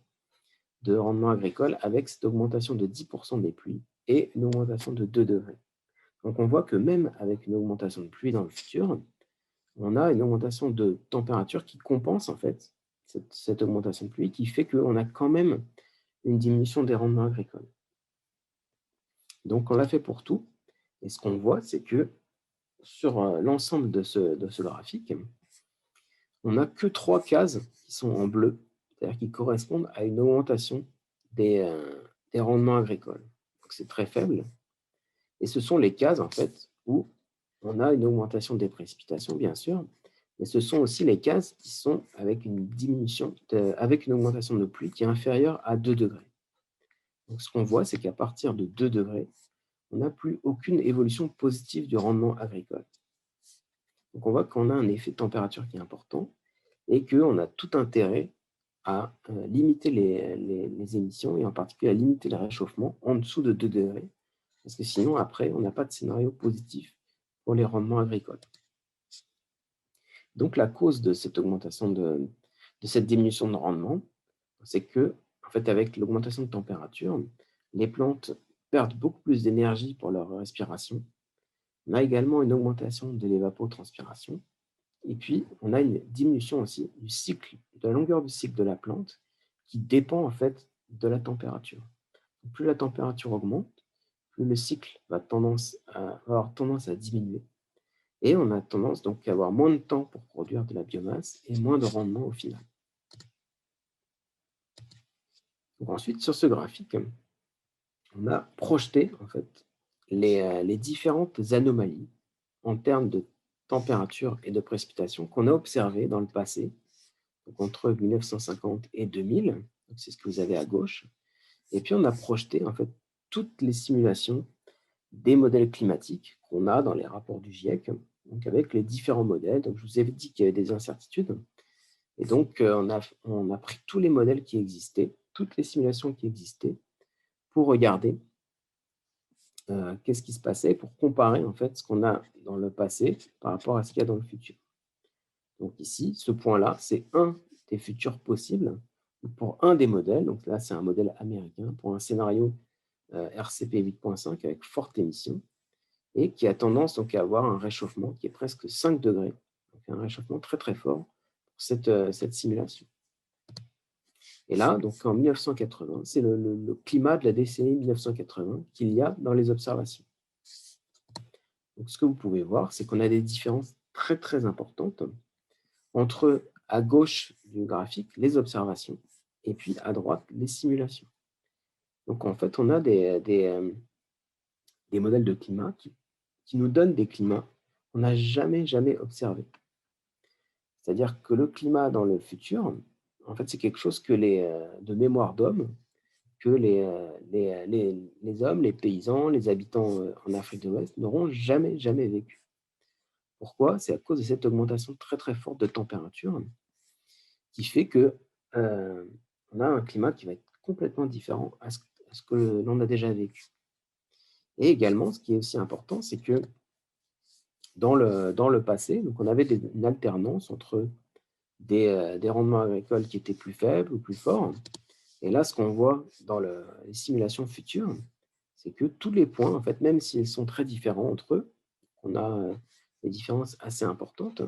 de rendement agricole avec cette augmentation de 10% des pluies et une augmentation de 2 degrés. Donc, on voit que même avec une augmentation de pluie dans le futur, on a une augmentation de température qui compense en fait cette augmentation de pluie, qui fait qu'on a quand même une diminution des rendements agricoles. Donc, on l'a fait pour tout. Et ce qu'on voit, c'est que sur l'ensemble de ce graphique, on n'a que 3 cases qui sont en bleu, c'est-à-dire qui correspondent à une augmentation des rendements agricoles. Donc, c'est très faible. Et ce sont les cases, en fait, où on a une augmentation des précipitations, bien sûr, mais ce sont aussi les cases qui sont avec une diminution, avec une augmentation de pluie qui est inférieure à 2 degrés. Donc, ce qu'on voit, c'est qu'à partir de 2 degrés, on n'a plus aucune évolution positive du rendement agricole. Donc, on voit qu'on a un effet de température qui est important et qu'on a tout intérêt à limiter les émissions et en particulier à limiter le réchauffement en dessous de 2 degrés, parce que sinon, après, on n'a pas de scénario positif pour les rendements agricoles. Donc, la cause de cette augmentation, de cette diminution de rendement, c'est que en fait, avec l'augmentation de température, les plantes perdent beaucoup plus d'énergie pour leur respiration. On a également une augmentation de l'évapotranspiration. Et puis, on a une diminution aussi du cycle, de la longueur du cycle de la plante, qui dépend en fait de la température. Plus la température augmente, plus le cycle va avoir tendance à diminuer. Et on a tendance donc à avoir moins de temps pour produire de la biomasse et moins de rendement au final. Donc ensuite, sur ce graphique, on a projeté en fait les différentes anomalies en termes de température et de précipitation qu'on a observées dans le passé, donc entre 1950 et 2000, c'est ce que vous avez à gauche. Et puis on a projeté en fait toutes les simulations des modèles climatiques qu'on a dans les rapports du GIEC, donc avec les différents modèles. Donc je vous avais dit qu'il y avait des incertitudes. Et donc on a pris tous les modèles qui existaient, toutes les simulations qui existaient, pour regarder qu'est-ce qui se passait, pour comparer en fait ce qu'on a dans le passé par rapport à ce qu'il y a dans le futur. Donc ici, ce point-là, c'est un des futurs possibles pour un des modèles. Donc là, c'est un modèle américain pour un scénario RCP 8.5 avec forte émission et qui a tendance donc à avoir un réchauffement qui est presque 5 degrés, donc un réchauffement très très fort pour cette simulation. Et là, donc en 1980, c'est le climat de la décennie 1980 qu'il y a dans les observations. Donc, ce que vous pouvez voir, c'est qu'on a des différences très très importantes entre, à gauche du graphique, les observations et puis à droite, les simulations. Donc en fait, on a des modèles de climat qui nous donnent des climats qu'on n'a jamais observés. C'est-à-dire que le climat dans le futur, en fait, c'est quelque chose que de mémoire d'hommes, que les hommes, les paysans, les habitants en Afrique de l'Ouest n'auront jamais vécu. Pourquoi? C'est à cause de cette augmentation très très forte de température qui fait que on a un climat qui va être complètement différent à ce que l'on a déjà vécu. Et également, ce qui est aussi important, c'est que dans le passé, donc on avait une alternance entre des rendements agricoles qui étaient plus faibles ou plus forts. Et là, ce qu'on voit dans les simulations futures, c'est que tous les points, en fait, même s'ils sont très différents entre eux, on a des différences assez importantes,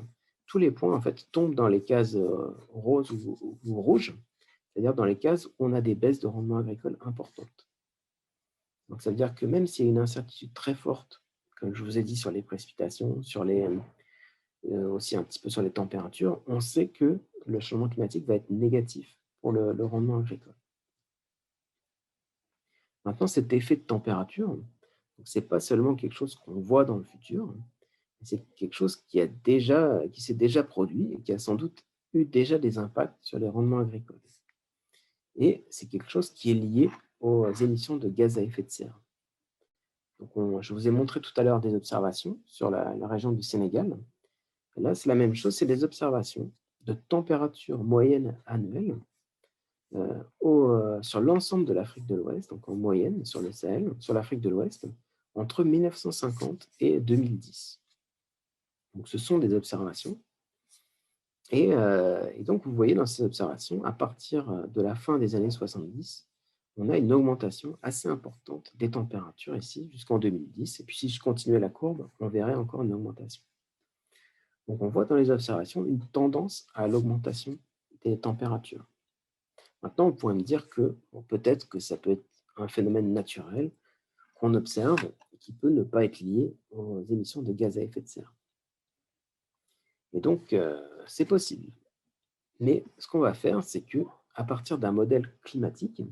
tous les points, en fait, tombent dans les cases roses ou rouges, c'est-à-dire dans les cases où on a des baisses de rendement agricole importantes. Donc, ça veut dire que même s'il y a une incertitude très forte, comme je vous ai dit, sur les précipitations, aussi un petit peu sur les températures, on sait que le changement climatique va être négatif pour le rendement agricole. Maintenant, cet effet de température, ce n'est pas seulement quelque chose qu'on voit dans le futur, c'est quelque chose qui s'est déjà produit et qui a sans doute eu déjà des impacts sur les rendements agricoles. Et c'est quelque chose qui est lié aux émissions de gaz à effet de serre. Donc je vous ai montré tout à l'heure des observations sur la région du Sénégal. Et là, c'est la même chose, c'est des observations de température moyenne annuelle sur l'ensemble de l'Afrique de l'Ouest, donc en moyenne sur le Sahel, sur l'Afrique de l'Ouest, entre 1950 et 2010. Donc ce sont des observations. Et donc vous voyez dans ces observations, à partir de la fin des années 70, on a une augmentation assez importante des températures ici jusqu'en 2010. Et puis si je continuais la courbe, on verrait encore une augmentation. Donc on voit dans les observations une tendance à l'augmentation des températures. Maintenant, on pourrait me dire que peut-être que ça peut être un phénomène naturel qu'on observe et qui peut ne pas être lié aux émissions de gaz à effet de serre. Et donc, c'est possible. Mais ce qu'on va faire, c'est qu'à partir d'un modèle climatique,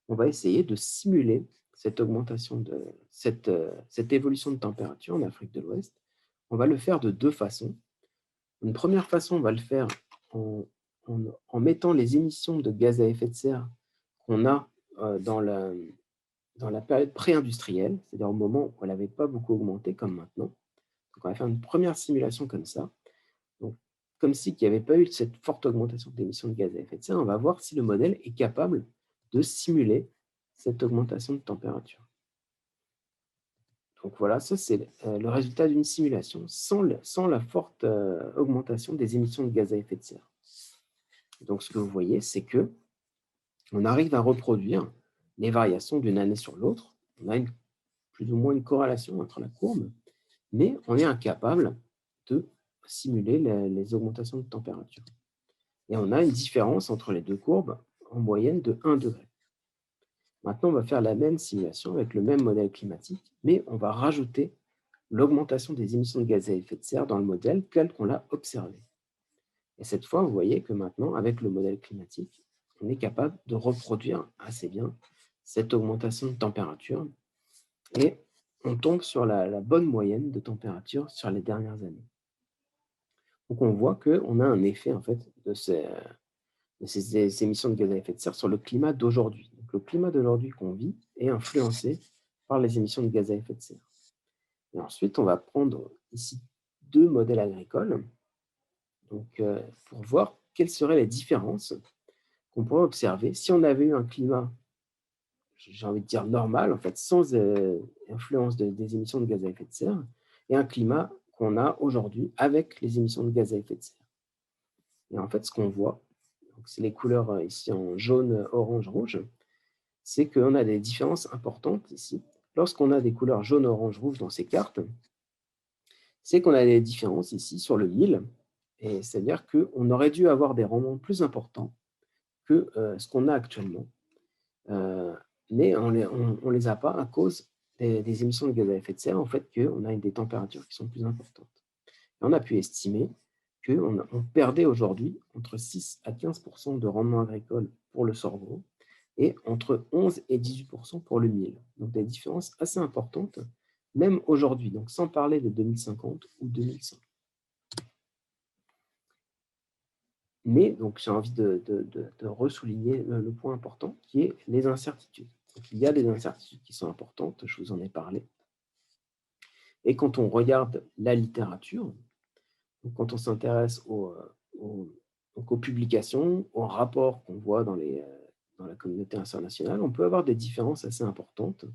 on va essayer de simuler cette augmentation cette évolution de température en Afrique de l'Ouest. On va le faire de deux façons. Une première façon, on va le faire en mettant les émissions de gaz à effet de serre qu'on a dans la période pré-industrielle, c'est-à-dire au moment où elle n'avait pas beaucoup augmenté comme maintenant. Donc, on va faire une première simulation comme ça. Donc, comme si il n'y avait pas eu cette forte augmentation d'émissions de gaz à effet de serre, on va voir si le modèle est capable de simuler cette augmentation de température. Donc voilà, ça c'est le résultat d'une simulation sans la forte augmentation des émissions de gaz à effet de serre. Donc ce que vous voyez, c'est que on arrive à reproduire les variations d'une année sur l'autre. On a plus ou moins une corrélation entre la courbe, mais on est incapable de simuler les augmentations de température. Et on a une différence entre les deux courbes en moyenne de 1 degré. Maintenant, on va faire la même simulation avec le même modèle climatique, mais on va rajouter l'augmentation des émissions de gaz à effet de serre dans le modèle tel qu'on l'a observé. Et cette fois, vous voyez que maintenant, avec le modèle climatique, on est capable de reproduire assez bien cette augmentation de température et on tombe sur la bonne moyenne de température sur les dernières années. Donc, on voit qu'on a un effet en fait, de ces émissions de gaz à effet de serre sur le climat d'aujourd'hui. Donc, le climat d'aujourd'hui qu'on vit est influencé par les émissions de gaz à effet de serre. Et ensuite, on va prendre ici 2 modèles agricoles donc, pour voir quelles seraient les différences qu'on pourrait observer si on avait eu un climat, j'ai envie de dire normal, en fait, sans influence des émissions de gaz à effet de serre, et un climat qu'on a aujourd'hui avec les émissions de gaz à effet de serre. Et en fait, ce qu'on voit, c'est les couleurs ici en jaune, orange, rouge, c'est qu'on a des différences importantes ici. Lorsqu'on a des couleurs jaune, orange, rouge dans ces cartes, c'est qu'on a des différences ici sur le mil, et c'est-à-dire qu'on aurait dû avoir des rendements plus importants que ce qu'on a actuellement. Mais on ne les a pas à cause des émissions de gaz à effet de serre, en fait, qu'on a des températures qui sont plus importantes. Et on a pu estimer qu'on perdait aujourd'hui entre 6 à 15% de rendement agricole pour le sorgho et entre 11 et 18% pour le mil. Donc des différences assez importantes, même aujourd'hui, donc sans parler de 2050 ou 2100. Mais donc j'ai envie de ressouligner le point important qui est les incertitudes. Donc, il y a des incertitudes qui sont importantes, je vous en ai parlé. Et quand on regarde la littérature, donc quand on s'intéresse aux publications, aux rapports qu'on voit dans la communauté internationale, on peut avoir des différences assez importantes.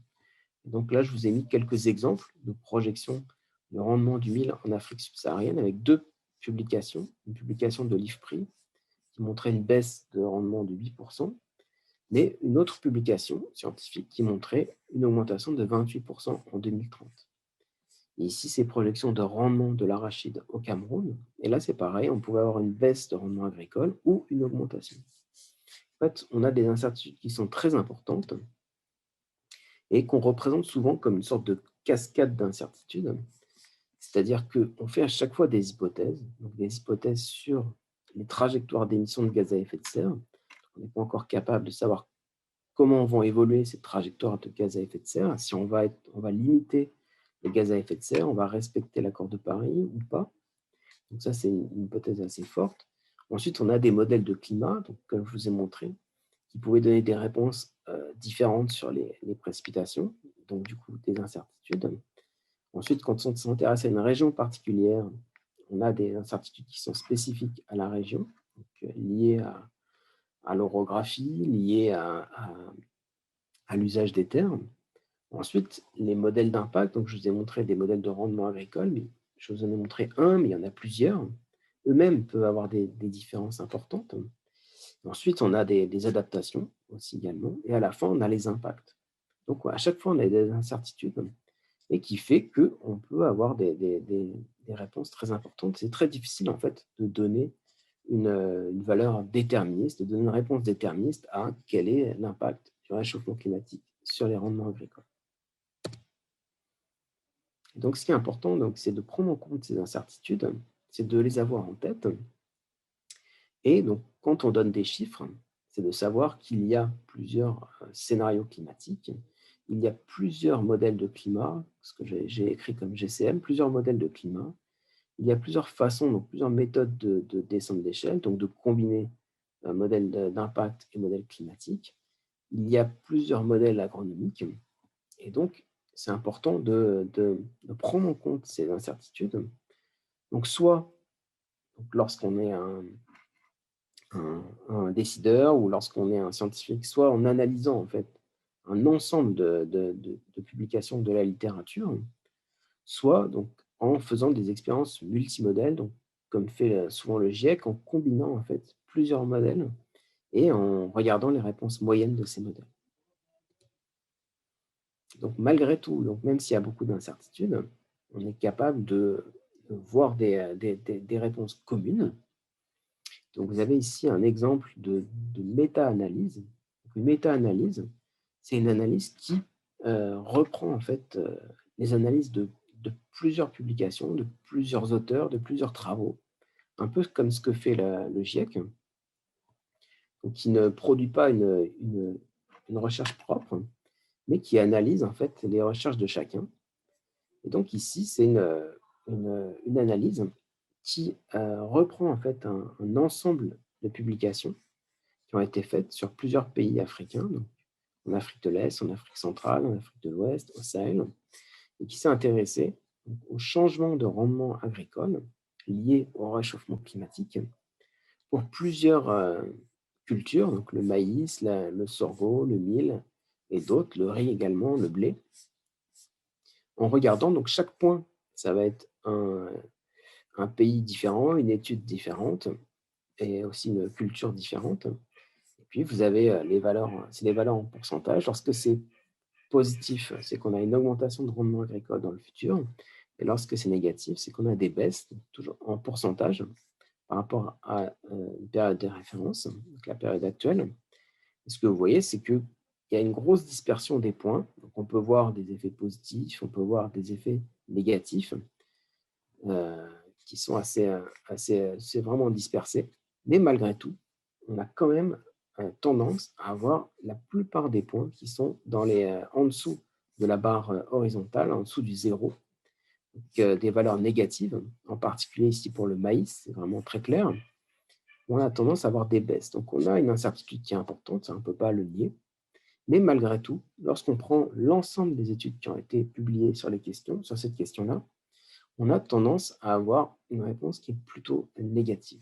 Donc là, je vous ai mis quelques exemples de projections de rendement du mil en Afrique subsaharienne avec 2 publications. Une publication de l'IFPRI qui montrait une baisse de rendement de 8%, mais une autre publication scientifique qui montrait une augmentation de 28% en 2030. Et ici, c'est projections de rendement de l'arachide au Cameroun. Et là, c'est pareil, on pouvait avoir une baisse de rendement agricole ou une augmentation. En fait, on a des incertitudes qui sont très importantes et qu'on représente souvent comme une sorte de cascade d'incertitudes. C'est-à-dire qu'on fait à chaque fois des hypothèses, donc des hypothèses sur les trajectoires d'émissions de gaz à effet de serre. On n'est pas encore capable de savoir comment vont évoluer ces trajectoires de gaz à effet de serre, si on va limiter les gaz à effet de serre, on va respecter l'accord de Paris ou pas. Donc ça, c'est une hypothèse assez forte. Ensuite, on a des modèles de climat, donc, comme je vous ai montré, qui pouvaient donner des réponses différentes sur les précipitations, donc du coup des incertitudes. Ensuite, quand on s'intéresse à une région particulière, on a des incertitudes qui sont spécifiques à la région, donc, liées à l'orographie, liées à l'usage des terres. Ensuite, les modèles d'impact, donc je vous ai montré des modèles de rendement agricole, mais je vous en ai montré un, mais il y en a plusieurs. Eux-mêmes peuvent avoir des différences importantes. Ensuite, on a des adaptations aussi également, et à la fin, on a les impacts. Donc, à chaque fois, on a des incertitudes, et qui fait qu'on peut avoir des réponses très importantes. C'est très difficile, en fait, de donner une valeur déterministe, de donner une réponse déterministe à quel est l'impact du réchauffement climatique sur les rendements agricoles. Donc, ce qui est important, c'est de prendre en compte ces incertitudes, c'est de les avoir en tête. Et donc, quand on donne des chiffres, c'est de savoir qu'il y a plusieurs scénarios climatiques, il y a plusieurs modèles de climat, ce que j'ai écrit comme GCM, plusieurs modèles de climat. Il y a plusieurs façons, donc plusieurs méthodes de descente d'échelle, donc de combiner un modèle d'impact et modèle climatique. Il y a plusieurs modèles agronomiques. Et donc, c'est important de prendre en compte ces incertitudes. Donc, soit lorsqu'on est un décideur ou lorsqu'on est un scientifique, soit en analysant en fait un ensemble de publications de la littérature, soit donc en faisant des expériences multimodèles, donc comme fait souvent le GIEC, en combinant en fait plusieurs modèles et en regardant les réponses moyennes de ces modèles. Donc malgré tout, donc même s'il y a beaucoup d'incertitudes, on est capable de voir des réponses communes. Donc vous avez ici un exemple de méta-analyse. Donc, une méta-analyse, c'est une analyse qui reprend en fait les analyses de plusieurs publications, de plusieurs auteurs, de plusieurs travaux, un peu comme ce que fait le GIEC, donc qui ne produit pas une recherche propre, mais qui analyse en fait les recherches de chacun. Et donc ici, c'est une analyse qui reprend en fait un ensemble de publications qui ont été faites sur plusieurs pays africains, donc en Afrique de l'Est, en Afrique centrale, en Afrique de l'Ouest, au Sahel, et qui s'est intéressé au changement de rendement agricole lié au réchauffement climatique pour plusieurs cultures, donc le maïs, le sorgho, le mil et d'autres, le riz également, le blé. En regardant donc chaque point, ça va être un pays différent, une étude différente et aussi une culture différente. Et puis vous avez les valeurs, c'est les valeurs en pourcentage. Lorsque c'est positif, c'est qu'on a une augmentation de rendement agricole dans le futur. Et lorsque c'est négatif, c'est qu'on a des baisses, toujours en pourcentage, par rapport à une période de référence, donc la période actuelle. Et ce que vous voyez, c'est qu'il y a une grosse dispersion des points. Donc on peut voir des effets positifs, on peut voir des effets négatifs qui sont c'est vraiment dispersés. Mais malgré tout, on a quand même tendance à avoir la plupart des points qui sont en dessous de la barre horizontale, en dessous du zéro, donc, des valeurs négatives, en particulier ici pour le maïs, c'est vraiment très clair. On a tendance à avoir des baisses. Donc on a une incertitude qui est importante, ça, on ne peut pas le nier. Mais malgré tout, lorsqu'on prend l'ensemble des études qui ont été publiées sur cette question-là, on a tendance à avoir une réponse qui est plutôt négative.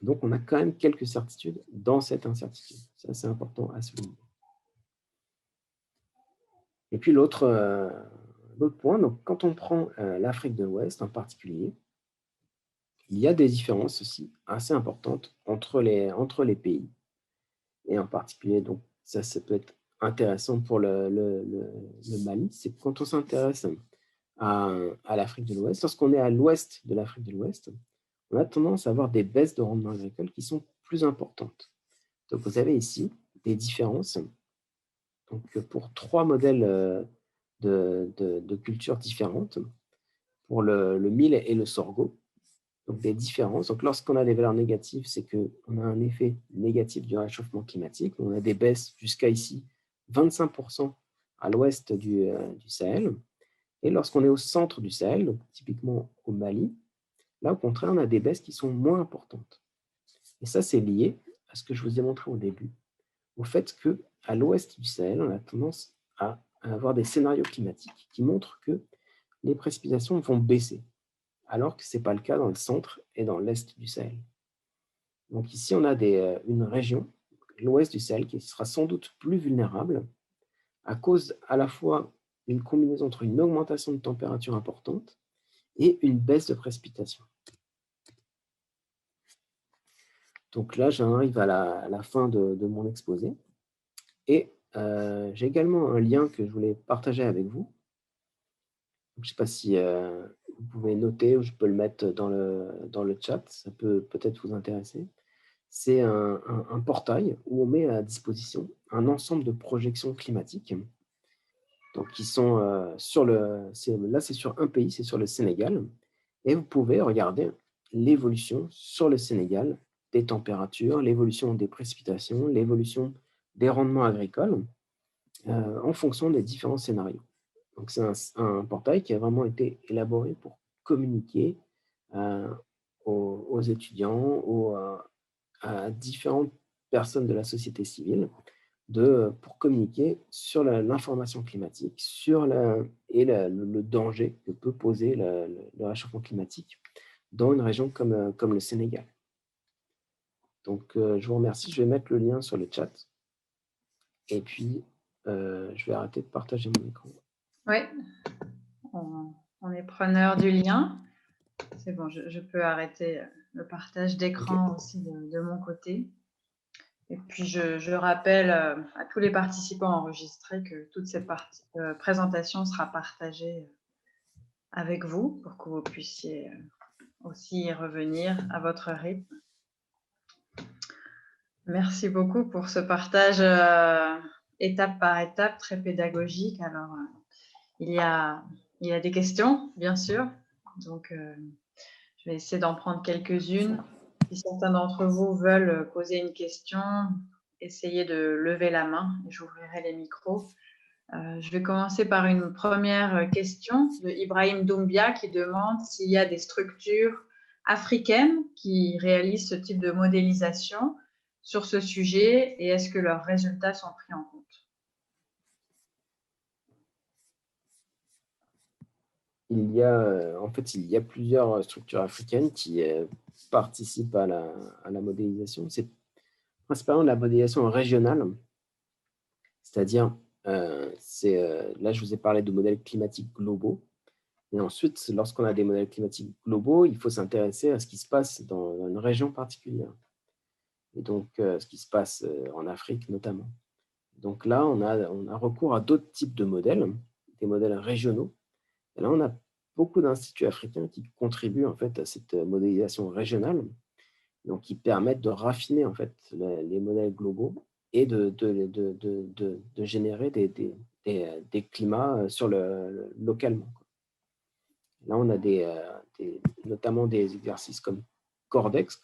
Donc, on a quand même quelques certitudes dans cette incertitude. Ça, c'est important à souligner. Et puis, l'autre point, donc, quand on prend l'Afrique de l'Ouest en particulier, il y a des différences aussi assez importantes entre les pays. Et en particulier, donc, ça peut être intéressant pour le Mali, c'est quand on s'intéresse à l'Afrique de l'Ouest, lorsqu'on est à l'ouest de l'Afrique de l'Ouest, on a tendance à avoir des baisses de rendement agricole qui sont plus importantes. Donc, vous avez ici des différences. Donc, pour 3 modèles de cultures différentes, pour le mil et le sorgho, donc des différences. Donc, lorsqu'on a des valeurs négatives, c'est qu'on a un effet négatif du réchauffement climatique. On a des baisses jusqu'à ici 25% à l'ouest du Sahel. Et lorsqu'on est au centre du Sahel, donc typiquement au Mali, là, au contraire, on a des baisses qui sont moins importantes. Et ça, c'est lié à ce que je vous ai montré au début, au fait qu'à l'ouest du Sahel, on a tendance à avoir des scénarios climatiques qui montrent que les précipitations vont baisser, alors que ce n'est pas le cas dans le centre et dans l'est du Sahel. Donc ici, on a une région, l'ouest du Sahel, qui sera sans doute plus vulnérable à cause à la fois d'une combinaison entre une augmentation de température importante et une baisse de précipitation. Donc là, j'arrive à la fin de mon exposé. Et j'ai également un lien que je voulais partager avec vous. Je ne sais pas si vous pouvez noter ou je peux le mettre dans le chat, ça peut peut-être vous intéresser. C'est un portail où on met à disposition un ensemble de projections climatiques. Donc, qui sont là, c'est sur un pays, c'est sur le Sénégal. Et vous pouvez regarder l'évolution sur le Sénégal des températures, l'évolution des précipitations, l'évolution des rendements agricoles en fonction des différents scénarios. Donc, c'est un portail qui a vraiment été élaboré pour communiquer aux étudiants, à différentes personnes de la société civile, pour communiquer sur l'information climatique, et le danger que peut poser le réchauffement climatique dans une région comme le Sénégal. Donc, je vous remercie. Je vais mettre le lien sur le chat. Et puis, je vais arrêter de partager mon écran. Oui, on est preneur du lien. C'est bon, je peux arrêter le partage d'écran aussi de mon côté. Et puis, je rappelle à tous les participants enregistrés que toute cette présentation sera partagée avec vous pour que vous puissiez aussi y revenir à votre rythme. Merci beaucoup pour ce partage étape par étape, très pédagogique. Alors, il y a des questions, bien sûr. Donc, je vais essayer d'en prendre quelques-unes. Si certains d'entre vous veulent poser une question, essayez de lever la main et j'ouvrirai les micros. Je vais commencer par une première question de Ibrahim Doumbia qui demande s'il y a des structures africaines qui réalisent ce type de modélisation sur ce sujet et est-ce que leurs résultats sont pris en compte? Il y a, en fait, il y a plusieurs structures africaines qui participent à la modélisation. C'est principalement de la modélisation régionale, c'est-à-dire, là, je vous ai parlé de modèles climatiques globaux. Et ensuite, lorsqu'on a des modèles climatiques globaux, il faut s'intéresser à ce qui se passe dans une région particulière. Et donc, ce qui se passe en Afrique notamment. Donc là, on a recours à d'autres types de modèles, des modèles régionaux. Et là, on a beaucoup d'instituts africains qui contribuent en fait à cette modélisation régionale, donc qui permettent de raffiner en fait les modèles globaux et de générer des climats localement. Là, on a notamment des exercices comme Cordex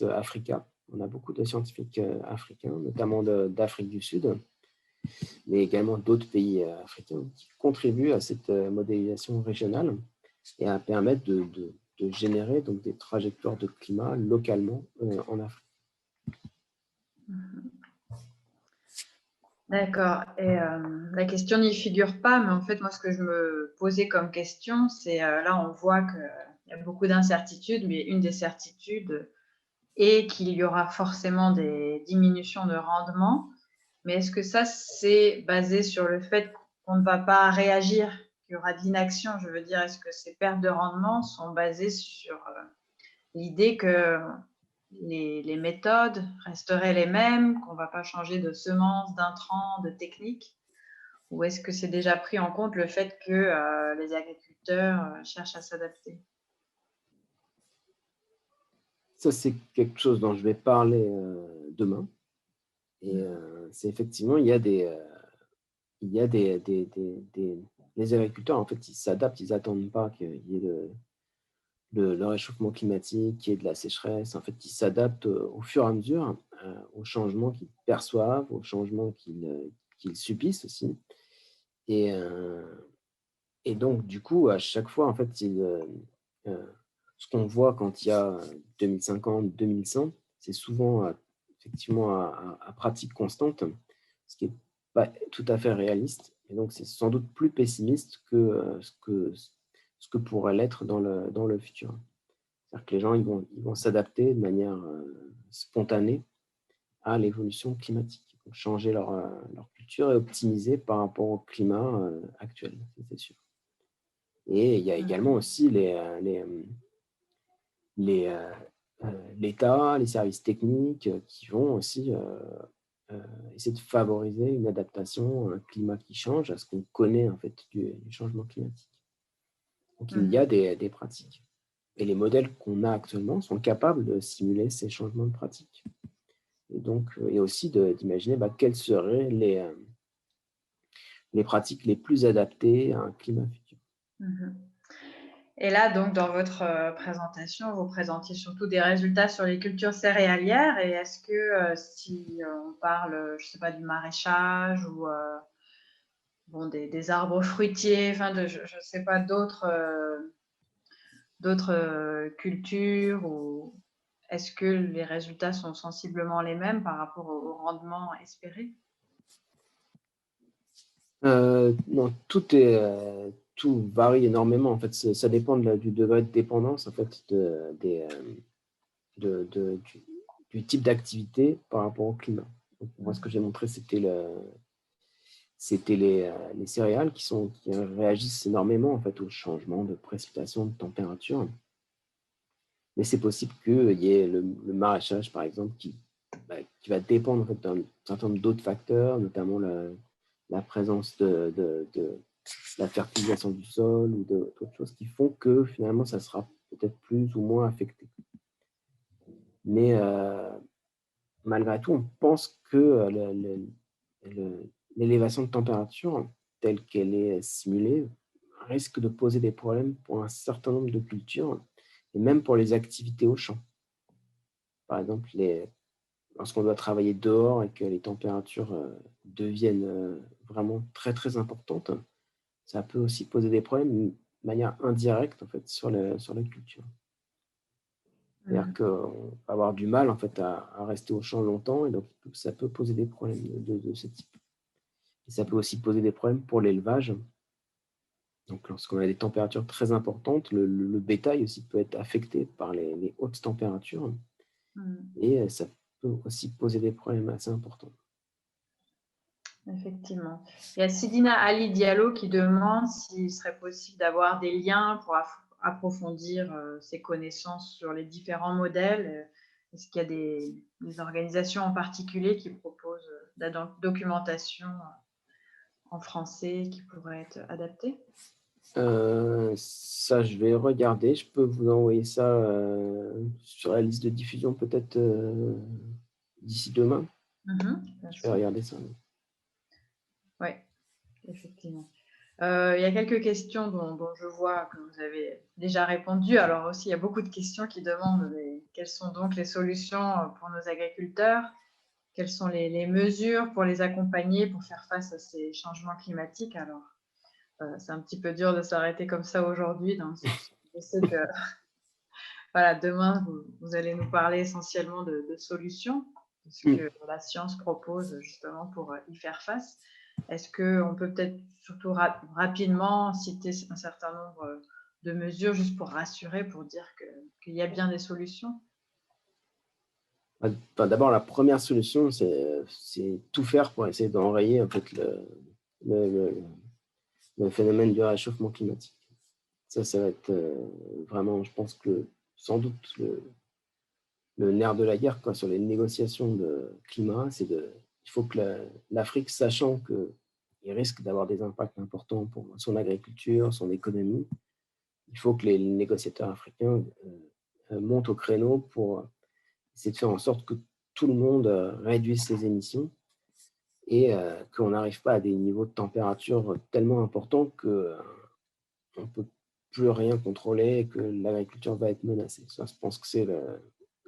Africa. On a beaucoup de scientifiques africains, notamment d'Afrique du Sud, mais également d'autres pays africains qui contribuent à cette modélisation régionale et à permettre de générer donc, des trajectoires de climat localement en Afrique. D'accord. Et la question n'y figure pas, mais en fait, moi, ce que je me posais comme question, c'est là, on voit qu'il y a beaucoup d'incertitudes, mais une des certitudes est qu'il y aura forcément des diminutions de rendement. Mais est-ce que ça, c'est basé sur le fait qu'on ne va pas réagir, qu'il y aura de l'inaction? Je veux dire, est-ce que ces pertes de rendement sont basées sur l'idée que les méthodes resteraient les mêmes, qu'on ne va pas changer de semences, d'intrants, de techniques? Ou est-ce que c'est déjà pris en compte le fait que les agriculteurs cherchent à s'adapter? Ça, c'est quelque chose dont je vais parler demain. Et c'est effectivement, il y a les agriculteurs, en fait, ils s'adaptent, ils n'attendent pas qu'il y ait le réchauffement climatique, qu'il y ait de la sécheresse. En fait, ils s'adaptent au fur et à mesure aux changements qu'ils perçoivent, aux changements qu'ils subissent aussi. Et donc, du coup, à chaque fois, en fait, ce qu'on voit quand il y a 2050, 2100, c'est souvent effectivement à pratique constante, ce qui n'est pas tout à fait réaliste. Et donc, c'est sans doute plus pessimiste que ce que pourrait l'être dans le futur. C'est-à-dire que les gens ils vont s'adapter de manière spontanée à l'évolution climatique. Ils vont changer leur culture et optimiser par rapport au climat actuel, c'est sûr. Et il y a également aussi l'État, les services techniques qui vont aussi essayer de favoriser une adaptation à un climat qui change, à ce qu'on connaît en fait du changement climatique. Donc il y a des pratiques. Et les modèles qu'on a actuellement sont capables de simuler ces changements de pratiques. Et donc, et aussi d'imaginer quelles seraient les pratiques les plus adaptées à un climat futur. Et là, donc, dans votre présentation, vous présentiez surtout des résultats sur les cultures céréalières. Et est-ce que si on parle, je ne sais pas, du maraîchage ou des arbres fruitiers, enfin, je ne sais pas, d'autres cultures, ou est-ce que les résultats sont sensiblement les mêmes par rapport au rendement espéré? Non, tout varie énormément. En fait, ça dépend du degré de dépendance en fait, du type d'activité par rapport au climat. Donc, moi, ce que j'ai montré, c'était les céréales qui réagissent énormément en fait, au changement de précipitation, de température. Mais c'est possible qu'il y ait le maraîchage, par exemple, qui qui va dépendre en fait, d'un certain nombre d'autres facteurs, notamment la présence de la fertilisation du sol ou d'autres choses qui font que finalement ça sera peut-être plus ou moins affecté. Mais malgré tout, on pense que l'élévation de température telle qu'elle est simulée risque de poser des problèmes pour un certain nombre de cultures et même pour les activités au champ. Par exemple, lorsqu'on doit travailler dehors et que les températures deviennent vraiment très très importantes, ça peut aussi poser des problèmes de manière indirecte en fait, sur la culture. C'est-à-dire qu'on va avoir du mal en fait, à rester au champ longtemps et donc ça peut poser des problèmes de ce type. Et ça peut aussi poser des problèmes pour l'élevage. Donc, lorsqu'on a des températures très importantes, le bétail aussi peut être affecté par les hautes températures et ça peut aussi poser des problèmes assez importants. Effectivement. Il y a Sidina Ali Diallo qui demande s'il serait possible d'avoir des liens pour approfondir ses connaissances sur les différents modèles. Est-ce qu'il y a des organisations en particulier qui proposent de la documentation en français qui pourrait être adaptée? Ça, je vais regarder. Je peux vous envoyer ça sur la liste de diffusion peut-être d'ici demain. Je vais regarder ça. Oui, effectivement. Il y a quelques questions dont je vois que vous avez déjà répondu. Alors aussi, il y a beaucoup de questions qui demandent quelles sont donc les solutions pour nos agriculteurs, quelles sont les mesures pour les accompagner, pour faire face à ces changements climatiques. Alors, c'est un petit peu dur de s'arrêter comme ça aujourd'hui, dans le sens où je sais que voilà, demain, vous allez nous parler essentiellement de solutions, de ce que la science propose justement pour y faire face. Est-ce qu'on peut peut-être surtout rapidement citer un certain nombre de mesures juste pour rassurer, pour dire qu'il y a bien des solutions? Enfin, d'abord, la première solution, c'est tout faire pour essayer d'enrayer en fait, le phénomène du réchauffement climatique. Ça va être vraiment, je pense que sans doute le nerf de la guerre quoi, sur les négociations de climat. Il faut que l'Afrique, sachant qu'il risque d'avoir des impacts importants pour son agriculture, son économie, il faut que les négociateurs africains montent au créneau pour essayer de faire en sorte que tout le monde réduise ses émissions et qu'on n'arrive pas à des niveaux de température tellement importants qu'on ne peut plus rien contrôler et que l'agriculture va être menacée. Ça, je pense que c'est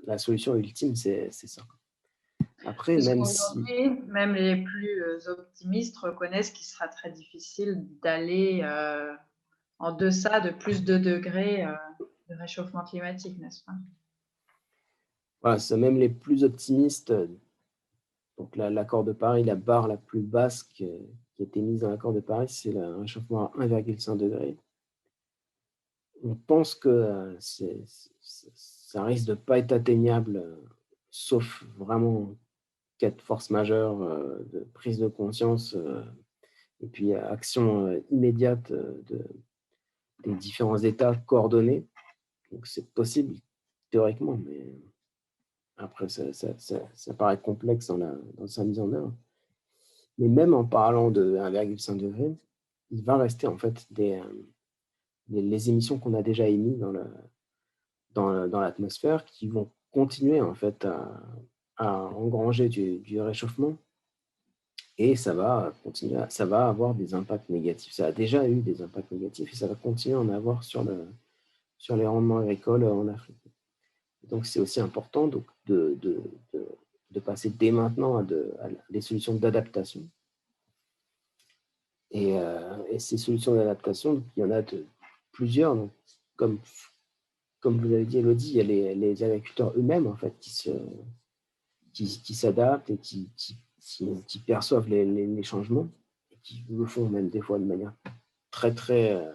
la solution ultime, c'est ça. Après, même les plus optimistes reconnaissent qu'il sera très difficile d'aller en deçà de plus de degrés de réchauffement climatique, n'est-ce pas? Voilà, c'est même les plus optimistes. Donc l'accord de Paris, la barre la plus basse qui a été mise dans l'accord de Paris, c'est le réchauffement à 1,5 degré. On pense que ça risque de ne pas être atteignable, sauf vraiment cas de force majeure, de prise de conscience et puis action immédiate des différents États coordonnés. Donc c'est possible théoriquement, mais après ça paraît complexe dans sa mise en œuvre. Mais même en parlant de 1,5 degré, il va rester en fait les émissions qu'on a déjà émises dans l'atmosphère qui vont continuer en fait à engranger du réchauffement et ça va continuer, ça va avoir des impacts négatifs. Ça a déjà eu des impacts négatifs et ça va continuer à en avoir sur les rendements agricoles en Afrique. Donc c'est aussi important donc, de passer dès maintenant à des solutions d'adaptation. Et ces solutions d'adaptation, il y en a plusieurs. Donc, comme vous avez dit, Elodie, il y a les agriculteurs eux-mêmes en fait, qui s'adaptent et qui perçoivent les changements et qui le font même des fois de manière très, très,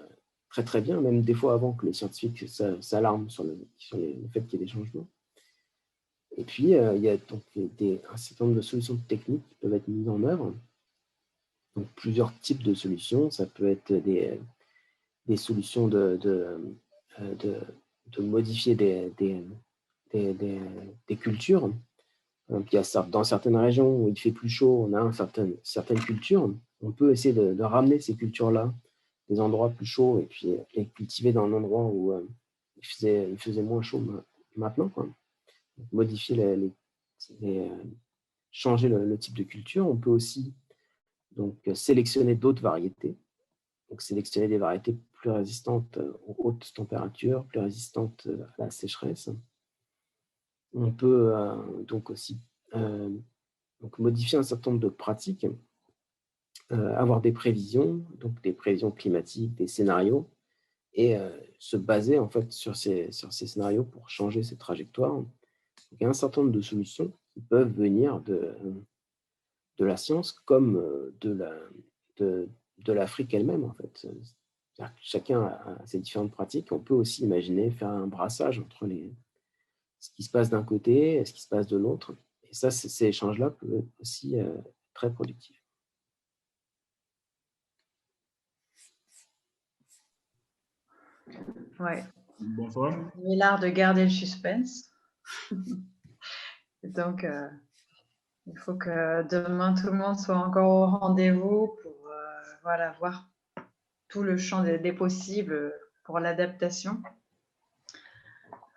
très, très bien, même des fois avant que les scientifiques s'alarment sur le fait qu'il y ait des changements. Et puis, il y a donc un certain nombre de solutions techniques qui peuvent être mises en œuvre. Donc, plusieurs types de solutions. Ça peut être des solutions de modifier des cultures. Puis dans certaines régions où il fait plus chaud, on a certaines cultures. On peut essayer de ramener ces cultures-là, des endroits plus chauds, et puis les cultiver dans un endroit où il faisait moins chaud maintenant, quoi. Donc, modifier changer le type de culture. On peut aussi donc sélectionner d'autres variétés. Donc sélectionner des variétés plus résistantes aux hautes températures, plus résistantes à la sécheresse. On peut donc aussi donc modifier un certain nombre de pratiques, avoir des prévisions, donc des prévisions climatiques, des scénarios, et se baser en fait sur ces scénarios pour changer ces trajectoires. Donc, il y a un certain nombre de solutions qui peuvent venir de la science comme de l'Afrique elle-même, en fait. C'est-à-dire que chacun a ses différentes pratiques. On peut aussi imaginer faire un brassage entre ce qui se passe d'un côté et ce qui se passe de l'autre. Et ça, ces échanges-là peuvent être aussi très productifs. Ouais. Bonsoir. J'ai l'art de garder le suspense. Donc, il faut que demain, tout le monde soit encore au rendez-vous pour voilà, voir tout le champ des possibles pour l'adaptation.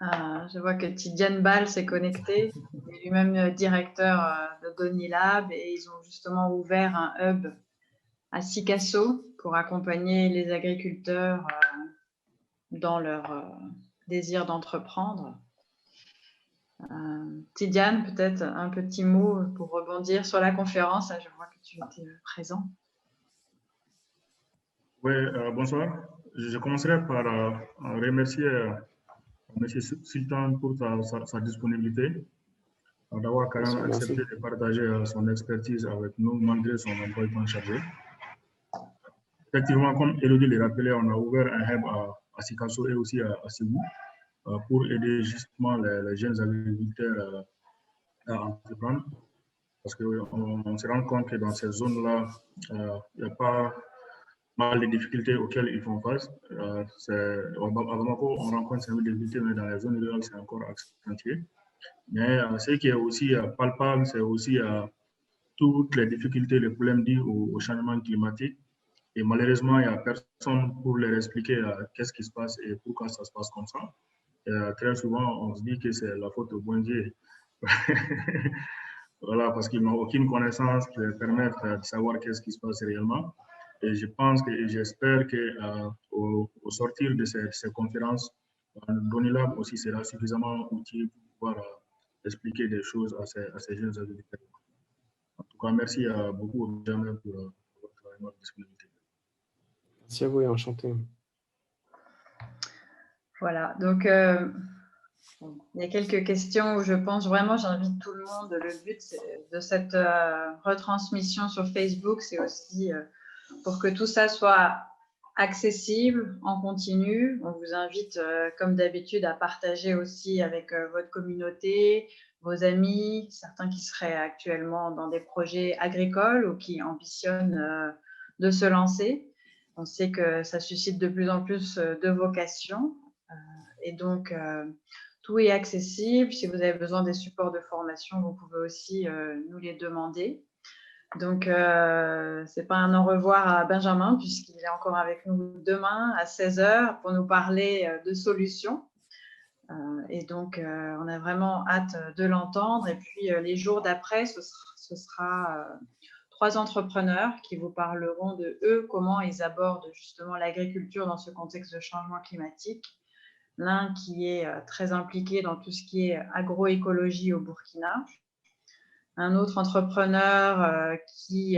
Je vois que Tidiane Ball s'est connecté. Il est lui-même directeur de Donilab et ils ont justement ouvert un hub à Sikasso pour accompagner les agriculteurs dans leur désir d'entreprendre. Tidiane, peut-être un petit mot pour rebondir sur la conférence. Je vois que tu étais présent. Oui, bonsoir. Je commencerai par remercier M. Sultan pour sa disponibilité, d'avoir quand même accepté de partager son expertise avec nous malgré son emploi du temps chargé. Effectivement, comme Élodie l'a rappelé, on a ouvert un hub à Sikasso et aussi à Ségou pour aider justement les jeunes agriculteurs à entreprendre. Parce qu'on se rend compte que dans ces zones-là, il n'y a pas mal de difficultés auxquelles ils font face. À Bamako, on rencontre ces difficultés, mais dans les zones rurales, c'est encore accentué. Mais ce qui est aussi palpable, c'est aussi toutes les difficultés, les problèmes dus au changement climatique. Et malheureusement, il n'y a personne pour leur expliquer qu'est-ce qui se passe et pourquoi ça se passe comme ça. Très souvent, on se dit que c'est la faute au bon Dieu. Voilà, parce qu'ils n'ont aucune connaissance qui leur permette de savoir qu'est-ce qui se passe réellement. Et je pense et j'espère qu'au sortir de ces conférences, Donilab aussi sera suffisamment utile pour pouvoir expliquer des choses à ces jeunes agriculteurs. En tout cas, merci beaucoup Benjamin pour votre disponibilité. Merci à vous et enchanté. Voilà, donc il y a quelques questions où je pense vraiment, j'invite tout le monde. Le but de cette retransmission sur Facebook, c'est aussi pour que tout ça soit accessible en continu. On vous invite, comme d'habitude, à partager aussi avec votre communauté, vos amis, certains qui seraient actuellement dans des projets agricoles ou qui ambitionnent de se lancer. On sait que ça suscite de plus en plus de vocations et donc tout est accessible. Si vous avez besoin des supports de formation, vous pouvez aussi nous les demander. Donc, ce n'est pas un au revoir à Benjamin, puisqu'il est encore avec nous demain à 16 h pour nous parler de solutions. Et donc, on a vraiment hâte de l'entendre. Et puis, les jours d'après, ce sera 3 entrepreneurs qui vous parleront de eux, comment ils abordent justement l'agriculture dans ce contexte de changement climatique. L'un qui est très impliqué dans tout ce qui est agroécologie au Burkina. Un autre entrepreneur qui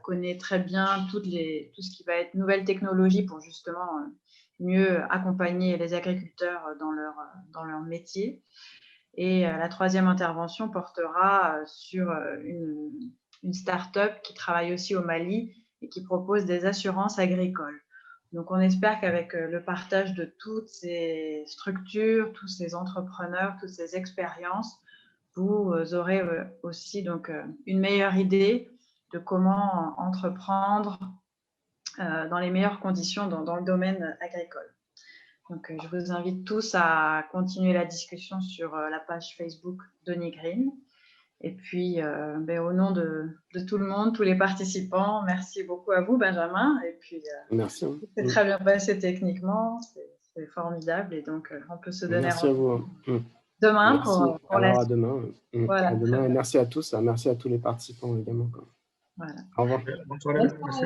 connaît très bien tout ce qui va être nouvelles technologies pour justement mieux accompagner les agriculteurs dans leur métier. Et la troisième intervention portera sur une start-up qui travaille aussi au Mali et qui propose des assurances agricoles. Donc, on espère qu'avec le partage de toutes ces structures, tous ces entrepreneurs, toutes ces expériences, vous aurez aussi donc une meilleure idée de comment entreprendre dans les meilleures conditions dans le domaine agricole. Donc, je vous invite tous à continuer la discussion sur la page Facebook Denis Green. Et puis, au nom de tout le monde, tous les participants, merci beaucoup à vous, Benjamin. Et puis, Merci. c'est très bien passé techniquement, c'est formidable. Et donc, on peut se donner Merci à vous. demain Merci. pour la Alors, à suite. demain. Voilà, À demain. Et merci à tous. Merci à tous les participants également. Voilà. Au revoir. Bonne soirée. Merci.